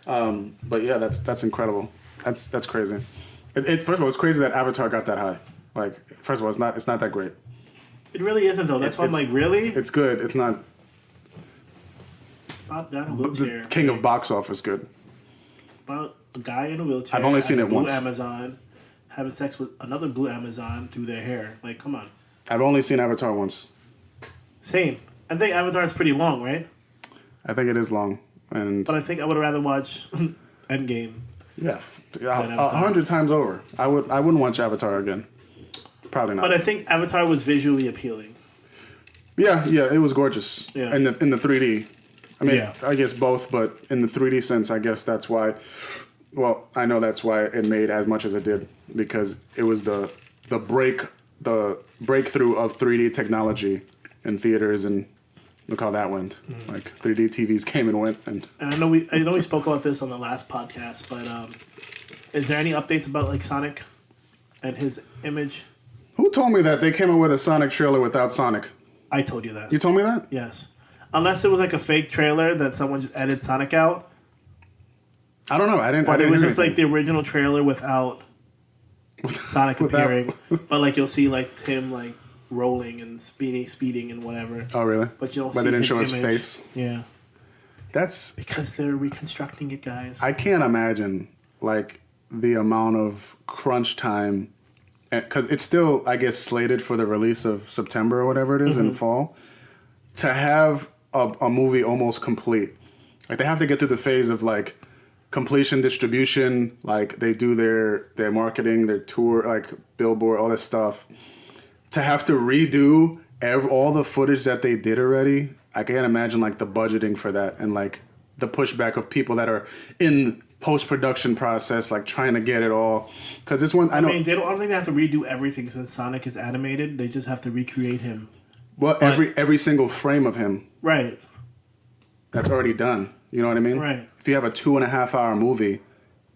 But yeah, that's incredible. That's crazy. First of all, it's crazy that Avatar got that high. Like, first of all, it's not that great. It really isn't though. That's why I'm like, really? It's good. It's not About a guy in a the wheelchair. king of box office good. About a guy in a wheelchair. I've only seen as a it blue once. Amazon having sex with another blue Amazon through their hair. Like, come on. I've only seen Avatar once. Same. I think Avatar is pretty long, right? I think it is long, and But I think I would rather watch Endgame. yeah, 100 times over. I wouldn't watch Avatar again. Probably not. But I think Avatar was visually appealing. Yeah, it was gorgeous. Yeah. In the 3D. I mean, Yeah. I guess both, but in the 3D sense, I guess that's why. Well, I know that's why it made as much as it did, because it was the breakthrough of 3D technology in theaters, and look how that went. Like 3D TVs came and went, and And I know we spoke about this on the last podcast, but is there any updates about like Sonic and his image? who told me that they came up with a Sonic trailer without Sonic? I told you that. You told me that? Yes. Unless it was like a fake trailer that someone just edited Sonic out. I don't know. I didn't. But I didn't it was hear just like anything. the original trailer without Sonic Without- appearing, but like you'll see like him like rolling and speeding and whatever. Oh, really? But you don't. But see they didn't his show his image. face. Yeah, That's. because they're reconstructing it, guys. I can't imagine like the amount of crunch time, because it's still, I guess, slated for the release of September or whatever it is in fall. To have a movie almost complete, like they have to get through the phase of like completion, distribution, like they do their marketing, their tour, like billboard, all this stuff. To have to redo all the footage that they did already, I can't imagine like the budgeting for that and like the pushback of people that are in post-production process, like trying to get it all. Because it's one, I mean, I don't think they have to redo everything since Sonic is animated. They just have to recreate him. Well, every single frame of him, Right. that's already done. You know what I mean? Right. If you have a 2.5 hour movie,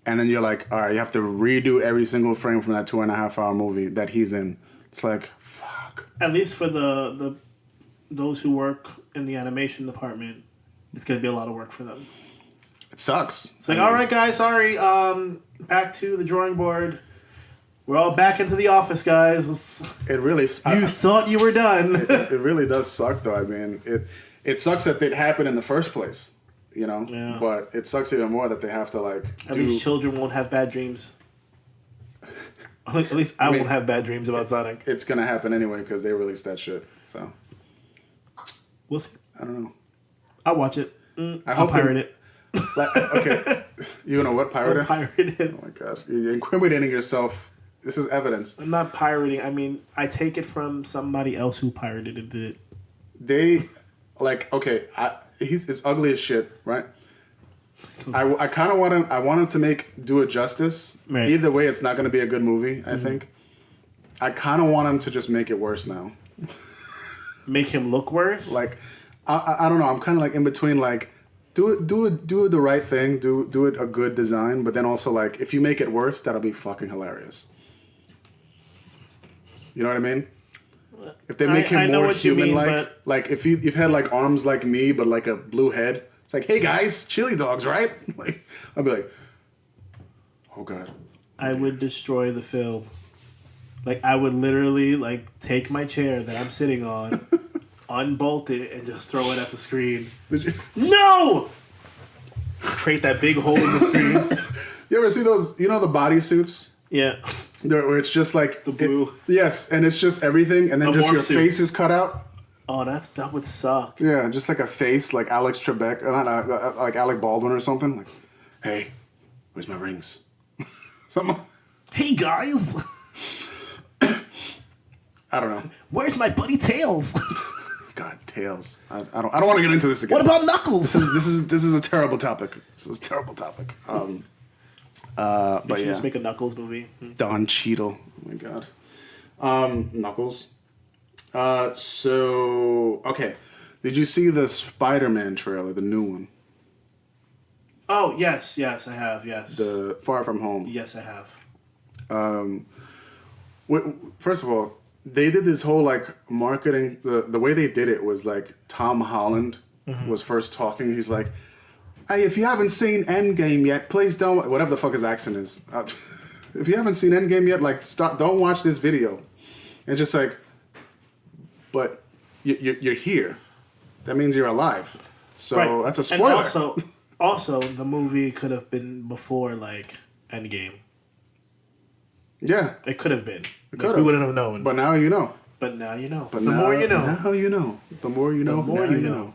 and then you're like, all right, you have to redo every single frame from that 2.5 hour movie that he's in. It's like, fuck. At least for the those who work in the animation department, it's gonna be a lot of work for them. It sucks. It's like, all right, guys, sorry, back to the drawing board. We're all back into the office, guys. It really. You thought you were done. It really does suck, though. I mean, it sucks that it happened in the first place. You know, Yeah. But it sucks even more that they have to like. At least children won't have bad dreams. At least I won't have bad dreams about Sonic. It's gonna happen anyway because they released that shit. So We'll see. I don't know. I'll watch it. I I'll hope pirate it. Okay, you know what, pirate? I'll pirate it. Oh my gosh, you're incriminating yourself. This is evidence. I'm not pirating. I mean, I take it from somebody else who pirated it. They, like, okay, he's ugly as shit, right? I kind of want him. I want him to do it justice. Right. Either way, it's not going to be a good movie. I think. I kind of want him to just make it worse now. Make him look worse? Like, I don't know. I'm kind of like in between. Like, do it the right thing. Do it a good design. But then also like, if you make it worse, that'll be fucking hilarious. You know what I mean? If they make him more human-like, like if you've had like arms like me, but like a blue head, it's like, hey guys, chili dogs, right? Like, I'll be like, oh god. I would destroy the film. Like, I would literally like take my chair that I'm sitting on, unbolt it, and just throw it at the screen. Did you? No! Create that big hole in the screen. You ever see those? You know the bodysuits? Yeah. Where it's just like The blue. Yes, and it's just everything, and then The just your morph suit. face is cut out. Oh, that would suck. Yeah, just like a face, like Alex Trebek, or not, like Alec Baldwin or something. Like, hey, where's my rings? Something. Hey guys, I don't know. where's my buddy Tails? God, Tails. I don't want to get into this again. What about Knuckles? This is a terrible topic. This is a terrible topic. But yeah, Just make a Knuckles movie. Don Cheadle. Oh my god. Knuckles. So okay, did you see the Spider-Man trailer, the new one, Oh yes, I have. Yes, the Far From Home? yes, I have. First of all, they did this whole like marketing. The way they did it was like Tom Holland was first talking. He's like, "Hey, if you haven't seen Endgame yet, please don't." Whatever the fuck his accent is. If you haven't seen Endgame yet, like stop. Don't watch this video. And just like, but you're here. That means you're alive. So that's a spoiler. And also, the movie could have been before like Endgame. Yeah, It could have been. could We have. wouldn't have known. but now you know. But now you know. But The more you know. Now you know. The more you know. The more now you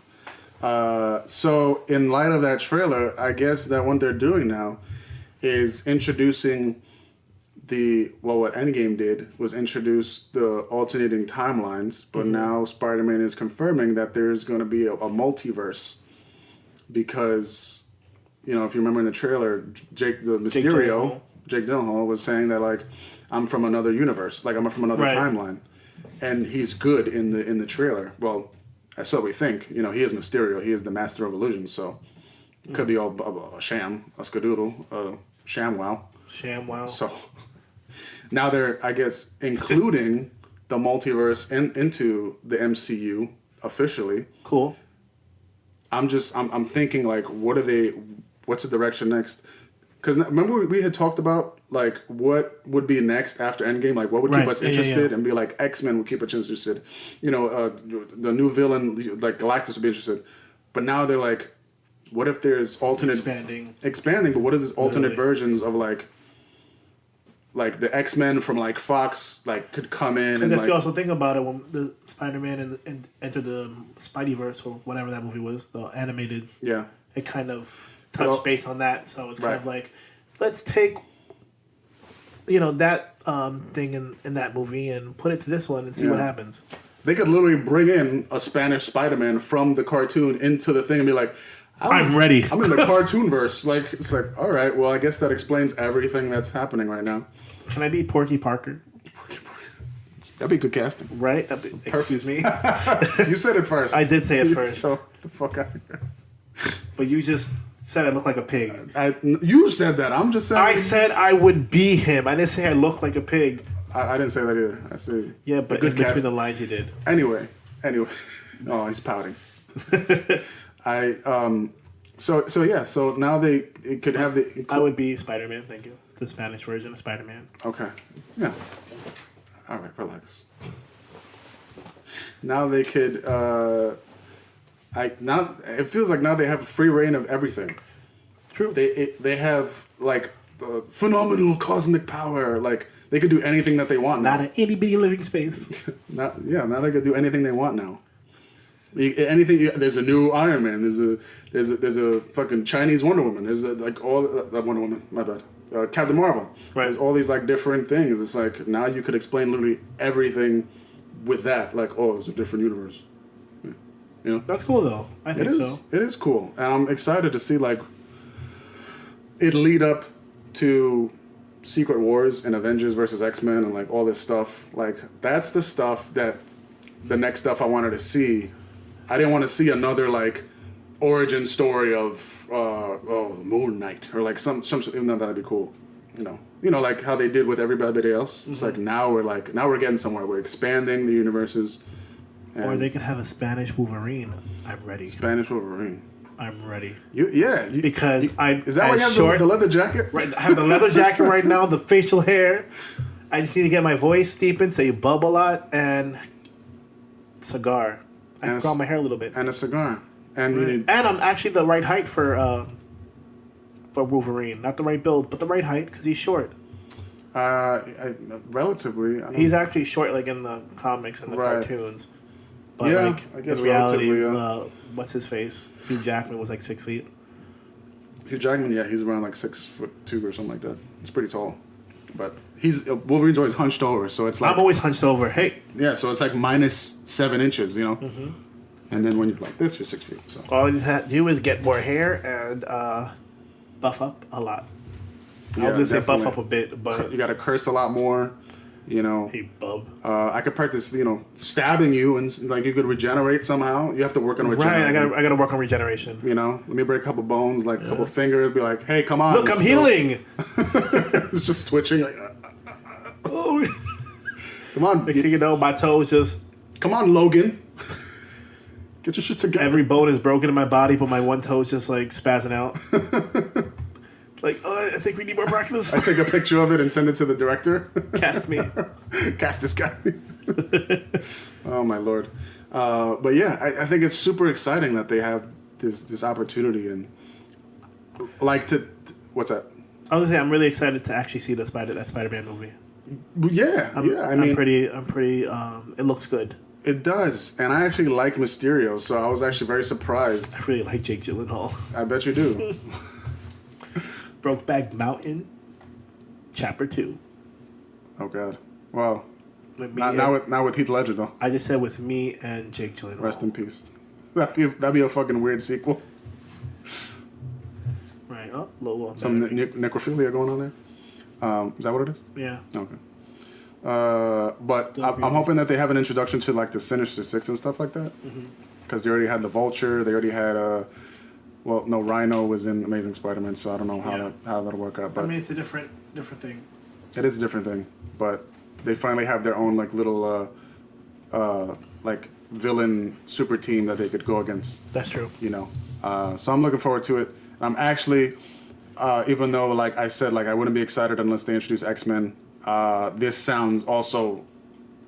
know. So in light of that trailer, I guess that what they're doing now is introducing what Endgame did was introduce the alternating timelines, but now Spider-Man is confirming that there's going to be a multiverse because, you know, if you remember in the trailer, Jake Gyllenhaal was saying that like, I'm from another universe, like I'm from another timeline, and he's good in the trailer. Well, that's what we think. You know, he is Mysterio. He is the master of illusions. So it could be all a sham, a skadoodle, a ShamWow. ShamWow. So now they're, I guess, including the multiverse into the MCU officially. Cool. I'm thinking like, what's the direction next? Because remember we had talked about like what would be next after Endgame, like what would keep us interested, and be like X-Men would keep us interested. You know, the new villain like Galactus would be interested. But now they're like, what if there's alternate expanding? But what is this alternate versions of like the X-Men from like Fox like could come in? And if you also think about it, when the Spider-Man and entered the Spideyverse or whatever that movie was, the animated, it kind of touched based on that. So it's kind of like, let's take that thing in that movie and put it to this one and see what happens. They could literally bring in a Spanish Spider-Man from the cartoon into the thing and be like, I'm ready. I'm in the cartoon verse. Like, it's like, all right, well, I guess that explains everything that's happening right now. Can I be Porky Parker? That'd be good casting. Right? Excuse me. You said it first. I did say it first. So, the fuck out of here. But you just said I look like a pig. You said that. I'm just saying. I said I would be him. I didn't say I look like a pig. I didn't say that either. I said... Yeah, but in between the lines you did. Anyway. Oh, he's pouting. So now they could have the... I would be Spider-Man, thank you. The Spanish version of Spider-Man. Okay. Yeah. All right, relax. Now they could... now it feels like now they have free reign of everything. True. They have, like, phenomenal cosmic power. Like, they could do anything that they want now. Not an itty-bitty living space. Now they could do anything they want now. There's a new Iron Man. There's a fucking Chinese Wonder Woman. There's Wonder Woman. My bad. Captain Marvel. Right. There's all these like different things. It's like now you could explain literally everything with that. Like, oh, it's a different universe. Yeah. You know. That's cool though. I think so. It is cool, and I'm excited to see like it lead up to Secret Wars and Avengers versus X-Men and like all this stuff. Like that's the stuff that the next stuff I wanted to see. I didn't want to see another like origin story of Moon Knight or like some even though that'd be cool. You know like how they did with everybody else. It's like now we're getting somewhere. We're expanding the universes. Or they could have a Spanish Wolverine. I'm ready. Spanish Wolverine. I'm ready. Because is that why you have the leather jacket? Right, I have the leather jacket right now. The facial hair. I just need to get my voice deepened, so you bub a lot, and cigar. I can grow my hair a little bit. And a cigar. And I'm actually the right height for Wolverine. Not the right build, but the right height because he's short. Relatively. He's actually short, like in the comics and the cartoons. But I guess in reality, what's his face? Hugh Jackman was like 6 feet. Hugh Jackman, he's around like 6'2" or something like that. He's pretty tall, but Wolverine's always hunched over, so it's like I'm always hunched over. Hey. Yeah, so it's like -7 inches, you know. Mm-hmm. And then when you're like this, you're 6 feet. So all you have to do is get more hair and buff up a lot. I was gonna say buff up a bit, but you got to curse a lot more. You know, hey bub. I could practice, stabbing you and like you could regenerate somehow. You have to work on regeneration. Right, I gotta work on regeneration. Let me break a couple bones, like a couple fingers. Be like, hey, come on. Look, I'm healing. It's just twitching. Like, oh, come on. Next thing you know, my toes just. Come on, Logan. Get your shit together. Every bone is broken in my body, but my one toe is just like spazzing out. Like, I think we need more practice. I take a picture of it and send it to the director. Cast me. Cast this guy. Oh, my Lord. But yeah, I think it's super exciting that they have this opportunity and like what's that? I was gonna say I'm really excited to actually see that Spider-Man movie. Yeah, I'm pretty. It looks good. It does, and I actually like Mysterio, so I was actually very surprised. I really like Jake Gyllenhaal. I bet you do. Brokeback Mountain, Chapter 2. Oh God! Well, not with Heath Ledger though. I just said with me and Jake Gyllenhaal. Rest in peace. That'd be a fucking weird sequel. Right. Oh, little some necrophilia going on there. Is that what it is? Yeah. Okay. But I'm hoping that they have an introduction to like the Sinister Six and stuff like that. Because they already had the Vulture. They already had Rhino was in Amazing Spider-Man, so I don't know how that'll work out. But I mean, it's a different thing. It is a different thing, but they finally have their own like little like villain super team that they could go against. That's true. So I'm looking forward to it. I'm actually even though, like I said, like I wouldn't be excited unless they introduce X-Men, this sounds also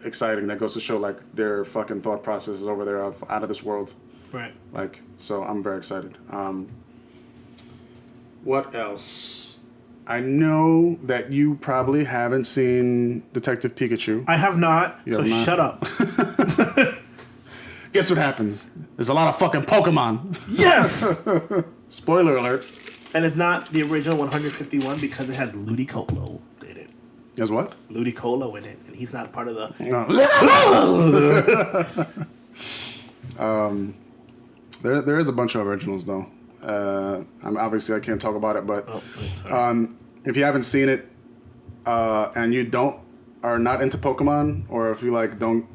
exciting. That goes to show, like, their fucking thought processes over there out of this world. Right. Like, so I'm very excited. What else? I know that you probably haven't seen Detective Pikachu. I have not, You so have not? shut up. Guess what happens? There's a lot of fucking Pokemon. Yes! Spoiler alert. And it's not the original 151 because it has Ludicolo in it. There's what? Ludicolo in it, and he's not part of the... No. There is a bunch of originals, though. Obviously, I can't talk about it, but if you haven't seen it and you are not into Pokemon, or if you like don't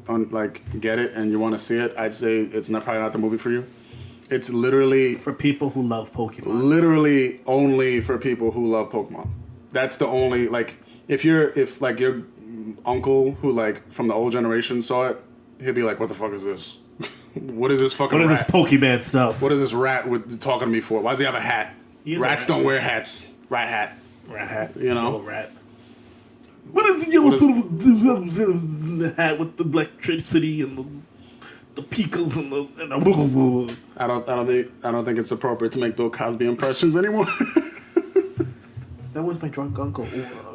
get it and you want to see it, I'd say it's probably not the movie for you. It's literally For people who love Pokemon. literally only for people who love Pokemon. That's the only, like, if your uncle who, like, from the old generation saw it, he'd be like, what the fuck is this? What is this fucking What is rat? this Pokemon stuff? What is this rat talking to me for? Why does he have a hat? Rats don't wear hats. Rat hat. Rat hat. You know? Yellow rat. What is the yellow the hat with the electricity and the Pikas and the I don't think it's appropriate to make Bill Cosby impressions anymore. That was my drunk uncle.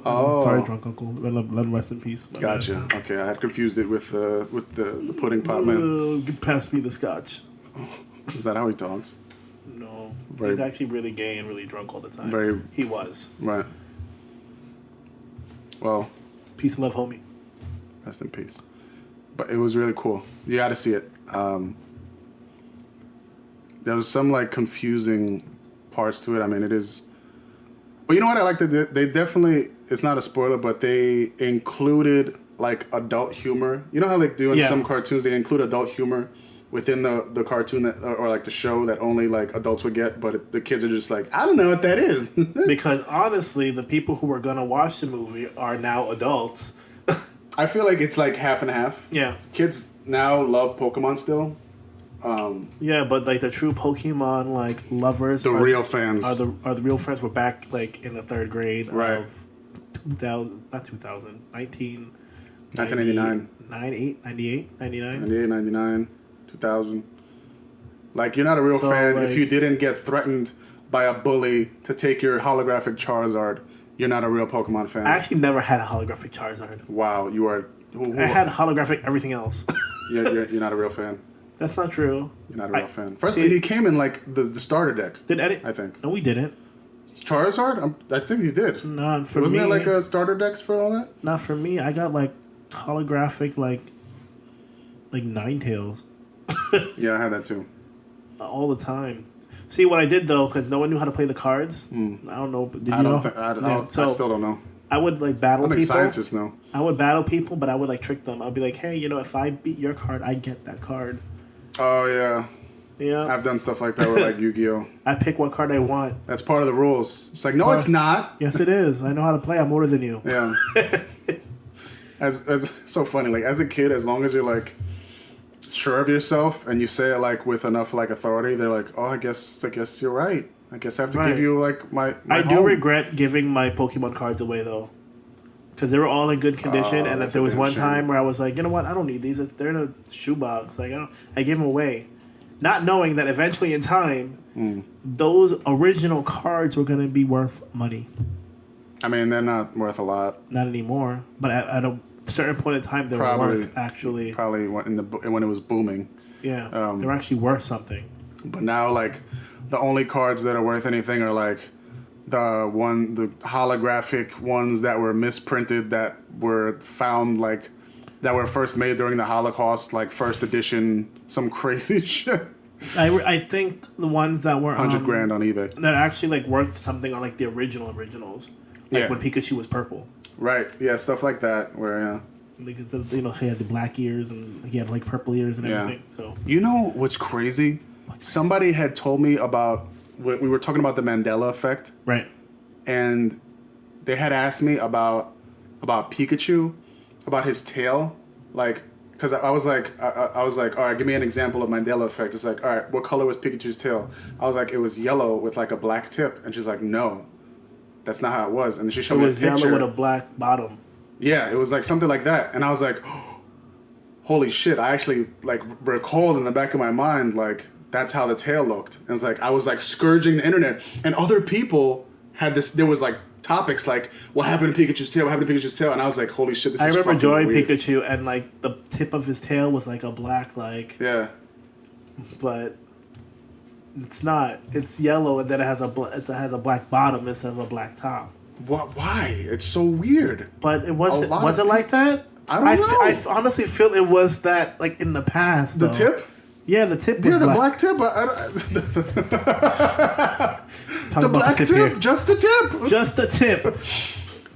Oh. Sorry, drunk uncle. Let him rest in peace. My Gotcha. bad. Okay, I had confused it with the pudding pop man. Get past me the scotch. Is that how he talks? No. Very- He's actually really gay and really drunk all the time. Very- He was. Right. Well, Peace and love, homie. rest in peace. But it was really cool. You got to see it. There was some, like, confusing parts to it. I mean, it is. But you know what I like? That they definitely. It's not a spoiler, but they included, like, adult humor. You know how, like, doing some cartoons, they include adult humor within the cartoon that, or like the show that only, like, adults would get, but the kids are just like, I don't know what that is. Because honestly, the people who were gonna watch the movie are now adults. I feel like it's like half and half. Yeah. Kids now love Pokemon still. Yeah, but like the true Pokemon like lovers, The real fans. are the real friends. Were back like in the third grade Right. of 2000, not 2000, 1989. 98, 99. 98, 99, 2000. Like, you're not a real So, fan like- if you didn't get threatened by a bully to take your holographic Charizard. You're not a real Pokemon fan. I actually never had a holographic Charizard. Wow, you are. I had holographic everything else. You're not a real fan. That's not true. You're not a real fan. First, see- he came in like the starter deck. Did Eddie? I think. No, we didn't. Charizard? I think he did. No, for Wasn't me, there like a starter decks for all that? not for me. I got like holographic like Ninetales Yeah, I had that too. all the time. See what I did though, because no one knew how to play the cards. I don't know. But did you I know? don't think. I So still don't know. I would like battle I think people. scientists know. I would battle people, but I would like trick them. I'd be like, hey, if I beat your card, I get that card. Oh yeah, Yeah. I've done stuff like that with like Yu-Gi-Oh. I pick what card I want. That's part of the rules. It's like, no, it's not. Yes, it is. I know how to play. I'm older than you. Yeah. as so funny. Like, as a kid, as long as you're like sure of yourself and you say it like with enough like authority, they're like, oh, I guess you're right. I guess I have to Right. give you like my I do home. regret giving my Pokemon cards away though, because they were all in good condition. And that's if there a was damn one shame. time where I was like, you know what, I don't need these. They're in a shoebox. Like I gave them away, not knowing that eventually in time, those original cards were going to be worth money. I mean, they're not worth a lot. Not anymore, but at a certain point in time, they were worth actually. Probably when it was booming. Yeah, they were actually worth something. But now, like, the only cards that are worth anything are like the holographic ones that were misprinted, that were found, like, that were first made during the Holocaust, like first edition, some crazy shit. I think the ones that were $100,000 on eBay. that are actually like worth something are like the originals, like Yeah. when Pikachu was purple. Right. Yeah, stuff like that. Where Like he had the black ears and he had like purple ears and Yeah. everything. So you know what's crazy? Somebody had told me about. We were talking about the Mandela effect. right, And they had asked me about Pikachu, about his tail, like, because I was like, all right, give me an example of Mandela effect. It's like, all right, what color was Pikachu's tail? I was like, it was yellow with like a black tip, and she's like, no, That's not how it was. And then she It showed me a was yellow picture. with a black bottom. Yeah, it was like something like that. And I was like, holy shit. I actually like recalled in the back of my mind, like, that's how the tail looked. And it's like, I was like scourging the internet. And other people had this, there was like topics like, what happened to Pikachu's tail? What happened to Pikachu's tail? And I was like, holy shit, this is remember fucking drawing weird. Pikachu and like the tip of his tail was like a black, like, Yeah. but it's not. It's yellow and then it has a black bottom instead of a black top. What? Why? It's so weird. But it wasn't. lot Was of it like that? I don't know. I honestly feel it was that like in the past. The though. tip? Yeah, the tip was Yeah, the black. black tip. The black tip, here. just the tip. Just the tip.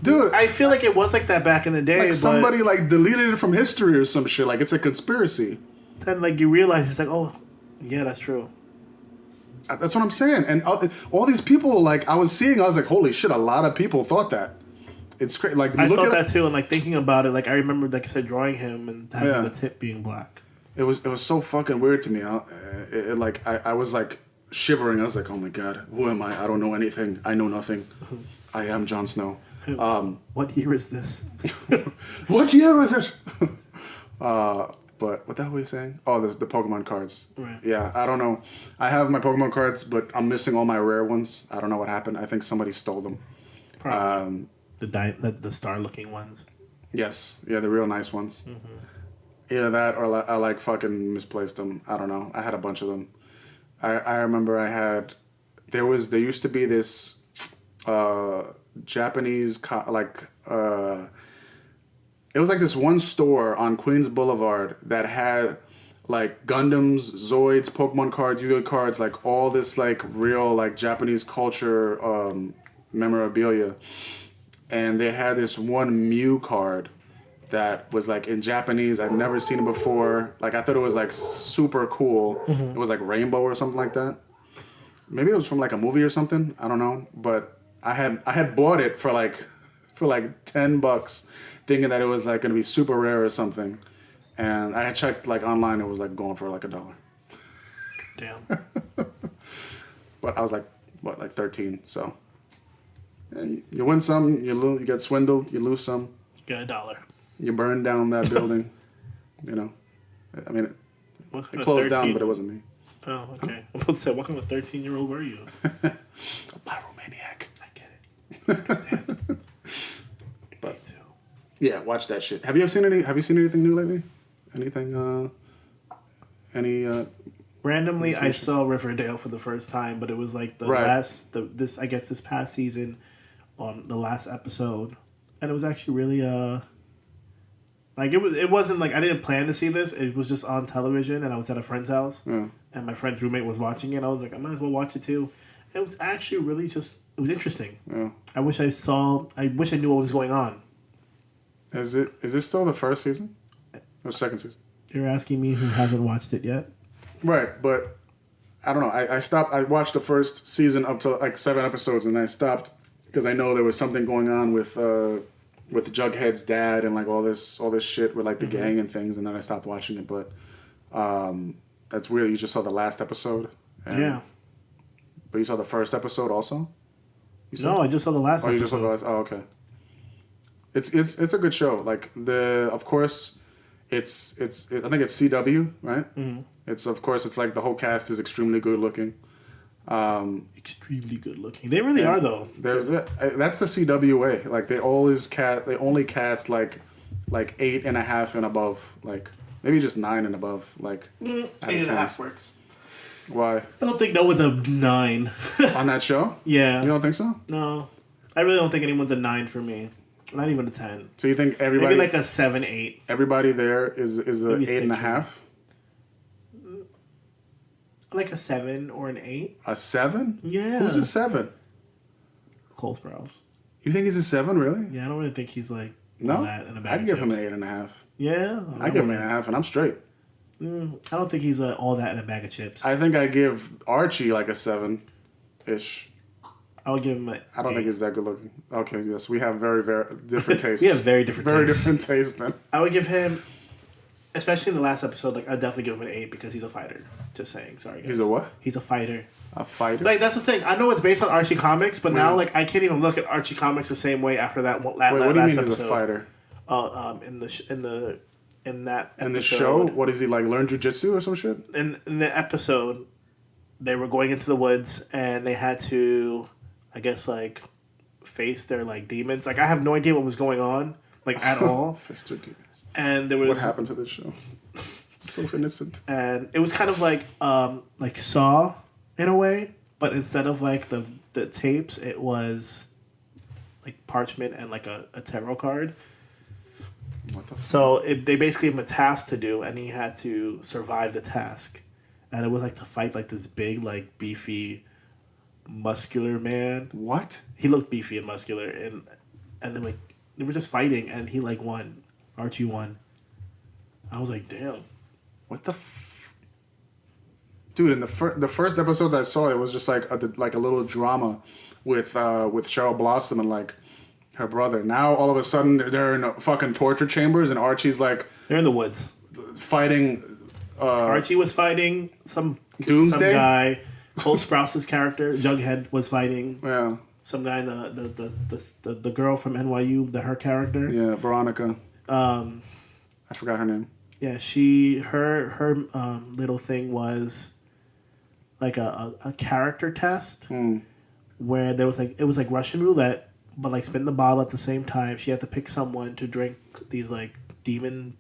Dude, I feel like it was like that back in the day. like but somebody like deleted it from history or some shit. Like it's a conspiracy. then like you realize it's like, oh, yeah, that's true. That's what I'm saying. And all these people, like I was like, holy shit, a lot of people thought that. It's crazy. Like you I look thought at that too, and like thinking about it, like I remember, like I said, drawing him and having Yeah. the tip being black. it was so fucking weird to me. Like I was like shivering. I was like, oh my god, who am I? I don't know anything. I know nothing. I am Jon Snow. What year is this? What year is it? But what the hell were you saying? Oh, the Pokemon cards. Right. Yeah, I don't know. I have my Pokemon cards, but I'm missing all my rare ones. I don't know what happened. I think somebody stole them. Probably. The star-looking ones. Yes. Yeah, the real nice ones. Mm-hmm. Either that or I like fucking misplaced them. I don't know. I had a bunch of them. I remember I had... There used to be this Japanese... it was like this one store on Queens Boulevard that had like Gundams, Zoids, Pokemon cards, Yu-Gi-Oh cards, like all this like real like Japanese culture memorabilia. And they had this one Mew card that was like in Japanese. I'd never seen it before. Like I thought it was like super cool. It was like rainbow or something like that. Maybe it was from like a movie or something. I don't know. But I had bought it for like $10, thinking that it was like gonna be super rare or something. And I had checked like online. It was like going for like $1. Damn. But I was like, what, like 13? So yeah, you win some, you lose, you get swindled, you lose some. Get $1. You burn down that building. You know, I mean, it closed down, but it wasn't me. Oh, okay. I'm about to say, what kind of 13-year-old were you? A pyromaniac. I get it. I understand. But Me too. yeah, watch that shit. Have you seen anything new lately? Anything? Randomly, I saw Riverdale for the first time, but it was like this past season, the last episode, and it was actually really like it wasn't like I didn't plan to see this. It was just on television, and I was at a friend's house, and my friend's roommate was watching it. And I was like, I might as well watch it too. It was actually really it was interesting. Yeah. I wish I knew what was going on. Is this still the first season? Or second season? You're asking me who hasn't watched it yet? Right, but I don't know. I stopped. I watched the first season up to like 7 episodes, and I stopped because I know there was something going on with Jughead's dad and like all this shit with like the gang and things, and then I stopped watching it. But that's weird. You just saw the last episode. Yeah. But you saw the first episode also. No, I just saw the last episode. You just saw the last. Oh, okay. It's a good show. Like of course, I think it's CW, right? Mm-hmm. It's like the whole cast is extremely good looking. Extremely good looking. They really are though. That's the CW way. Like they only cast like 8.5 and above. Like maybe just 9 and above. Like 8.5 works. Why? I don't think no one's a 9 on that show. Yeah. You don't think so? No, I really don't think anyone's a 9 for me. Not even a 10. So you think everybody? Maybe like a 7, 8. Everybody there is a 8.5. Like a 7 or an 8. A 7? Yeah. Who's a 7? Cole Sprouse. You think he's a 7, really? Yeah, I don't really think he's like no. all that in a bag I'd of give him chips. an 8.5. Yeah, I'd give him an 8.5, and I'm straight. I don't think he's all that in a bag of chips. I think I give Archie like a 7-ish. I would give him a. I don't think he's that good looking. Okay, yes, we have very, very different tastes. We have very different tastes. Then. I would give him, especially in the last episode, like I'd definitely give him an 8 because he's a fighter. Just saying, sorry guys. He's a what? He's a fighter. A fighter? Like, that's the thing. I know it's based on Archie Comics, but now, like, I can't even look at Archie Comics the same way after that Wait, last what do you mean episode. he's a fighter? In that episode. In the show? What is he, like, learn jujitsu or some shit? In the episode, they were going into the woods, and they had to, I guess, like, face their, like, demons. Like, I have no idea what was going on, like, at all. Face their demons. And there was... What happened to this show? So innocent. And it was kind of like Saw, in a way, but instead of, like, the tapes, it was, like, parchment and, like, a tarot card. What the fuck? So they basically gave him a task to do, and he had to survive the task. And it was, like, to fight, like, this big, like, beefy, muscular man. What? He looked beefy and muscular, and then, like, they were just fighting, and he, like, won. Archie won. I was like, damn. What the Dude, in the first episodes I saw, it was just like a little drama with Cheryl Blossom and, like, her brother. Now, all of a sudden, they're in fucking torture chambers, and Archie's, like... They're in the woods. Fighting... Archie was fighting some Doomsday? Some guy. Cole Sprouse's character, Jughead, was fighting. Yeah. Some guy, the girl from NYU, her character. Yeah, Veronica. I forgot her name. Yeah, her little thing was like a character test where it was like Russian roulette, but, like, spin the bottle at the same time. She had to pick someone to drink these, like, demon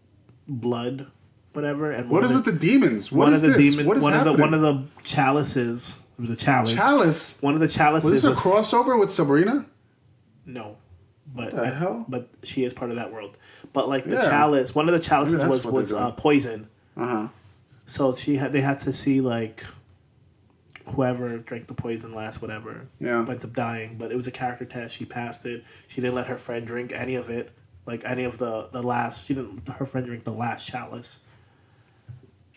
blood, whatever. And what is with the demons? What is this? What is happening? One of the chalices. It was a chalice. Chalice. One of the chalices. Was this a crossover with Sabrina? No, but What the hell? But she is part of that world. But, like, the chalice, one of the chalices was poison. So they had to see, like, whoever drank the poison last, whatever, ends up dying. But it was a character test. She passed it. She didn't let her friend drink any of it, like any of the last. She didn't let her friend drink the last chalice.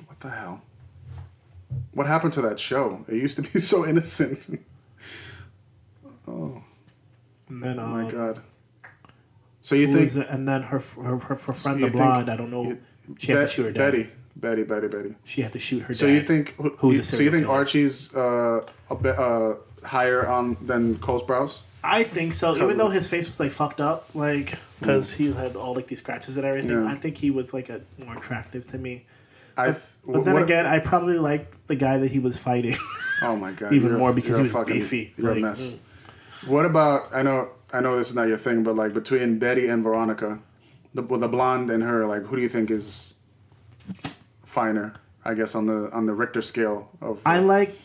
What the hell? What happened to that show? It used to be so innocent. Oh. And then, oh my god. So you think? And then her friend, the blonde. I don't know. She had to shoot her down. Betty. She had to shoot her. So dad, you think? So you think Archie's a bit higher on than Cole Sprouse? I think so. Even though his face was, like, fucked up, like, because he had all, like, these scratches and everything. Yeah. I think he was, like, more attractive to me. But then again, I probably liked the guy that he was fighting. Oh my god! Even more because he was beefy. You're a mess. What about? I know this is not your thing, but, like, between Betty and Veronica, the blonde and her, like, who do you think is finer? I guess on the Richter scale of. I like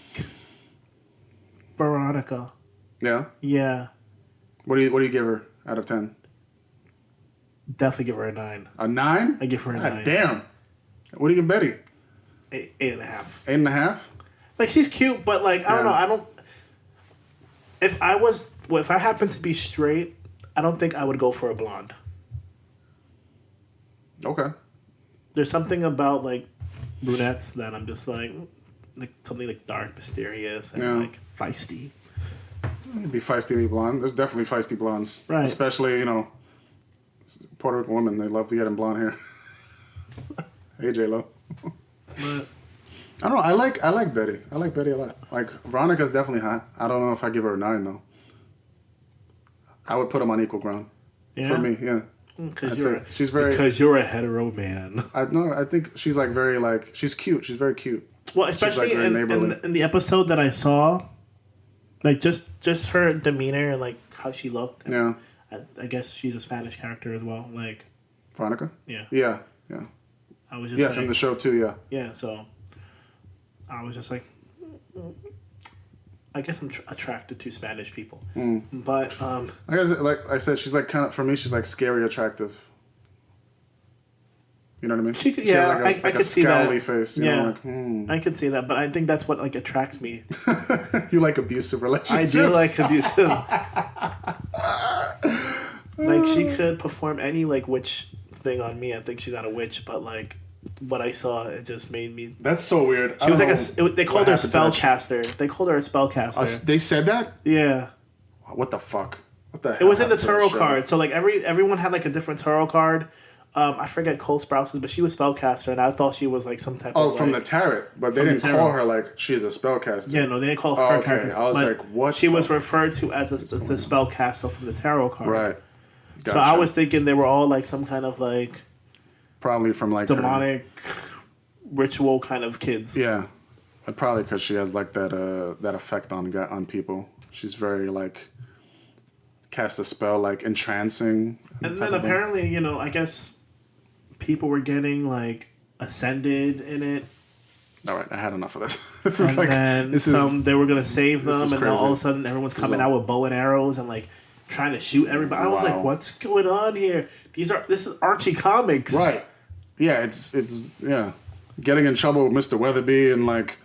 Veronica. Yeah. Yeah. What do you give her out of 10? Definitely give her a 9. A 9? I give her a 9. Damn. What do you give Betty? 8.5. 8.5? Like, she's cute, but, like, I don't know. If I happen to be straight, I don't think I would go for a blonde. Okay. There's something about, like, brunettes that I'm just like something, like, dark, mysterious, and like feisty. You'd be feisty, be blonde. There's definitely feisty blondes, right? Especially, Puerto Rican women. They love to get in blonde hair. Hey, J-Lo. But I don't know. I like Betty. I like Betty a lot. Like, Veronica's definitely hot. I don't know if I give her a 9 though. I would put them on equal ground. Yeah? For me, yeah. Because you're a hetero man. I think she's, like, very, like, she's cute. She's very cute. Well, especially she's, like, in the episode that I saw, like, just her demeanor and, like, how she looked. Yeah. I guess she's a Spanish character as well. Like, Veronica? Yeah. Yeah. I was just in the show too, yeah. Yeah, so I was just like, I guess I'm attracted to Spanish people. But I guess, like I said, she's, like, kind of, for me, she's, like, scary attractive. You know what I mean? She could, she has, I like a could see that. scowly face. You know, like, I could see that, but I think that's what, like, attracts me. You like abusive relationships. I do like abusive. Like, she could perform any, like, witch thing on me. I think she's not a witch, but, like, what I saw, it just made me. That's so weird. She was like they called her a spellcaster. They called her a spellcaster. They said that? Yeah. What the fuck? What the hell? It was in the tarot card. So, like, everyone had, like, a different tarot card. I forget Cole Sprouse's, but she was spellcaster, and I thought she was like some type of. Oh, from the tarot, but they didn't call her like she's a spellcaster. Yeah, no, they didn't call her. Oh, okay, character, I was like, what? She was referred to as a spellcaster from the tarot card. Right. Gotcha. So I was thinking they were all like some kind of like probably from like demonic ritual kind of kids. Yeah, probably because she has like that effect on people. She's very like cast a spell like entrancing. And then apparently, you know, I guess people were getting like ascended in it. All right, I had enough of this. They were gonna save them, and then all of a sudden everyone's coming out with bow and arrows and like trying to shoot everybody. I was like, what's going on here? This is Archie comics, right? Yeah, it's getting in trouble with Mr. Weatherby and like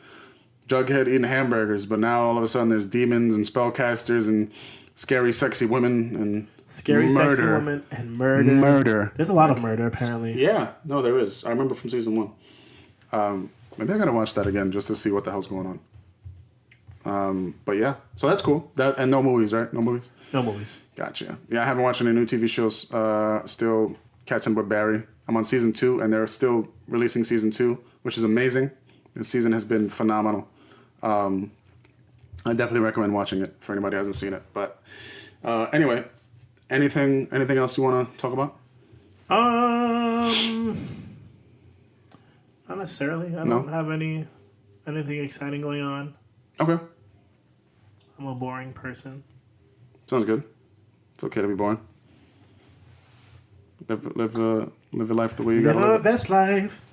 Jughead eating hamburgers, but now all of a sudden there's demons and spellcasters and scary, sexy women and sexy women and murder. There's a lot of murder apparently. Yeah, no, there is. I remember from season 1. Maybe I'm gonna watch that again just to see what the hell's going on. But yeah, so that's cool. And no movies, right? No movies. No movies. Gotcha. Yeah, I haven't watched any new TV shows. Still catching up with Barry. I'm on season 2, and they're still releasing season 2, which is amazing. This season has been phenomenal. I definitely recommend watching it for anybody who hasn't seen it. But anyway, anything else you want to talk about? Not necessarily. I don't have anything exciting going on. Okay. I'm a boring person. Sounds good. It's okay to be boring. Live your life the way you gotta live. Live the best life.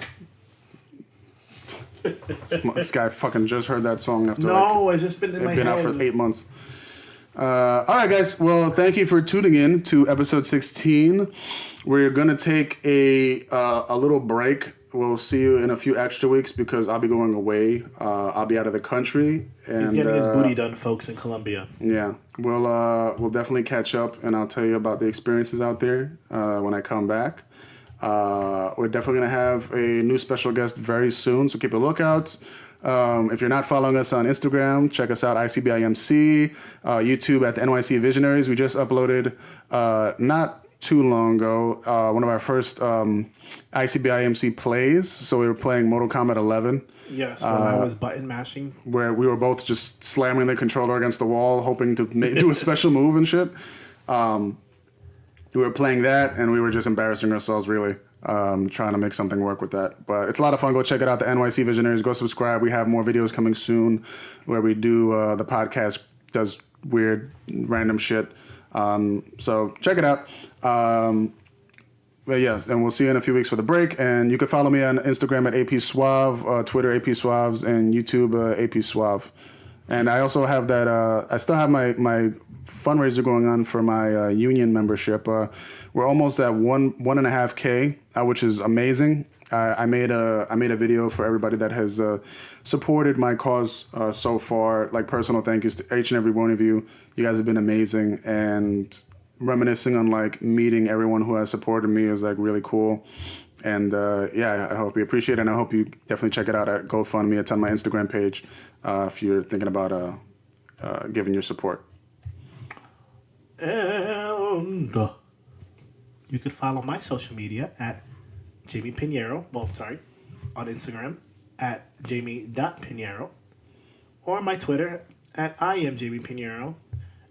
This guy fucking just heard that song after it's just been in my head. It's been out for 8 months. All right, guys. Well, thank you for tuning in to episode 16. We're gonna take a little break. We'll see you in a few extra weeks because I'll be going away. I'll be out of the country. And, he's getting his booty done, folks, in Colombia. Yeah, we'll definitely catch up, and I'll tell you about the experiences out there when I come back. We're definitely gonna have a new special guest very soon, so keep a lookout. If you're not following us on Instagram, check us out, ICBIMC, YouTube at the NYC Visionaries. We just uploaded not too long ago one of our first ICBIMC plays. So we were playing Mortal Kombat 11. Yes, when I was button mashing. Where we were both just slamming the controller against the wall, hoping to do a special move and shit. We were playing that, and we were just embarrassing ourselves, really, trying to make something work with that. But it's a lot of fun. Go check it out, the NYC Visionaries. Go subscribe. We have more videos coming soon where we do the podcast does weird, random shit. So check it out. But yes, and we'll see you in a few weeks for the break. And you can follow me on Instagram at AP Suave, Twitter AP Suaves, and YouTube AP Suave. And I also have that. I still have my fundraiser going on for my union membership. We're almost at 1.5K, which is amazing. I made a video for everybody that has supported my cause so far. Like personal thank yous to each and every one of you. You guys have been amazing, and reminiscing on like meeting everyone who has supported me is like really cool. And I hope you appreciate it, and I hope you definitely check it out at GoFundMe. It's on my Instagram page if you're thinking about giving your support. And you can follow my social media at Jamie Pinheiro. On Instagram at Jamie.Pinheiro, or my Twitter at I am Jamie Pinheiro.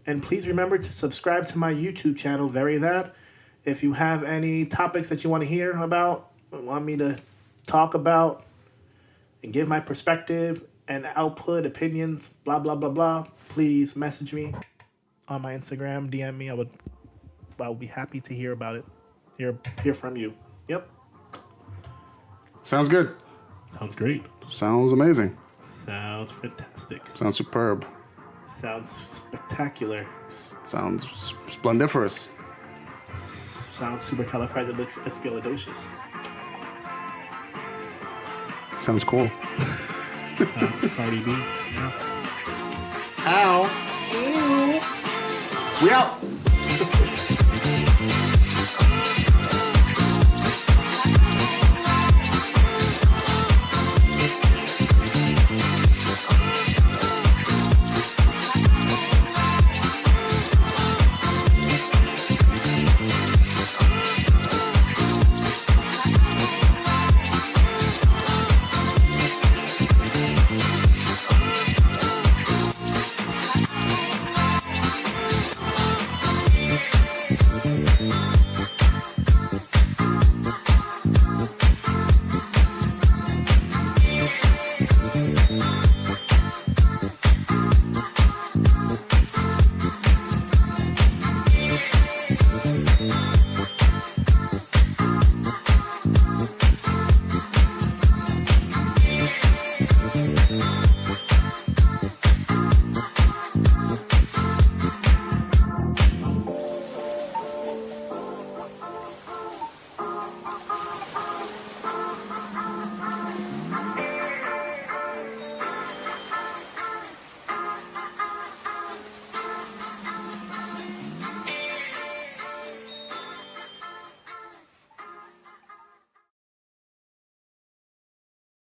And please remember to subscribe to my YouTube channel, Very That. If you have any topics that you want to hear about, want me to talk about, and give my perspective and output, opinions, blah, blah, blah, blah, please message me on my Instagram, DM me. I would be happy to hear about it, hear from you. Yep. Sounds good. Sounds great. Sounds amazing. Sounds fantastic. Sounds superb. Sounds spectacular. Sounds splendiferous. Sounds supercalifragilisticexpialidocious. Sounds cool. Sounds Cardi B. Yeah. Ow. We out.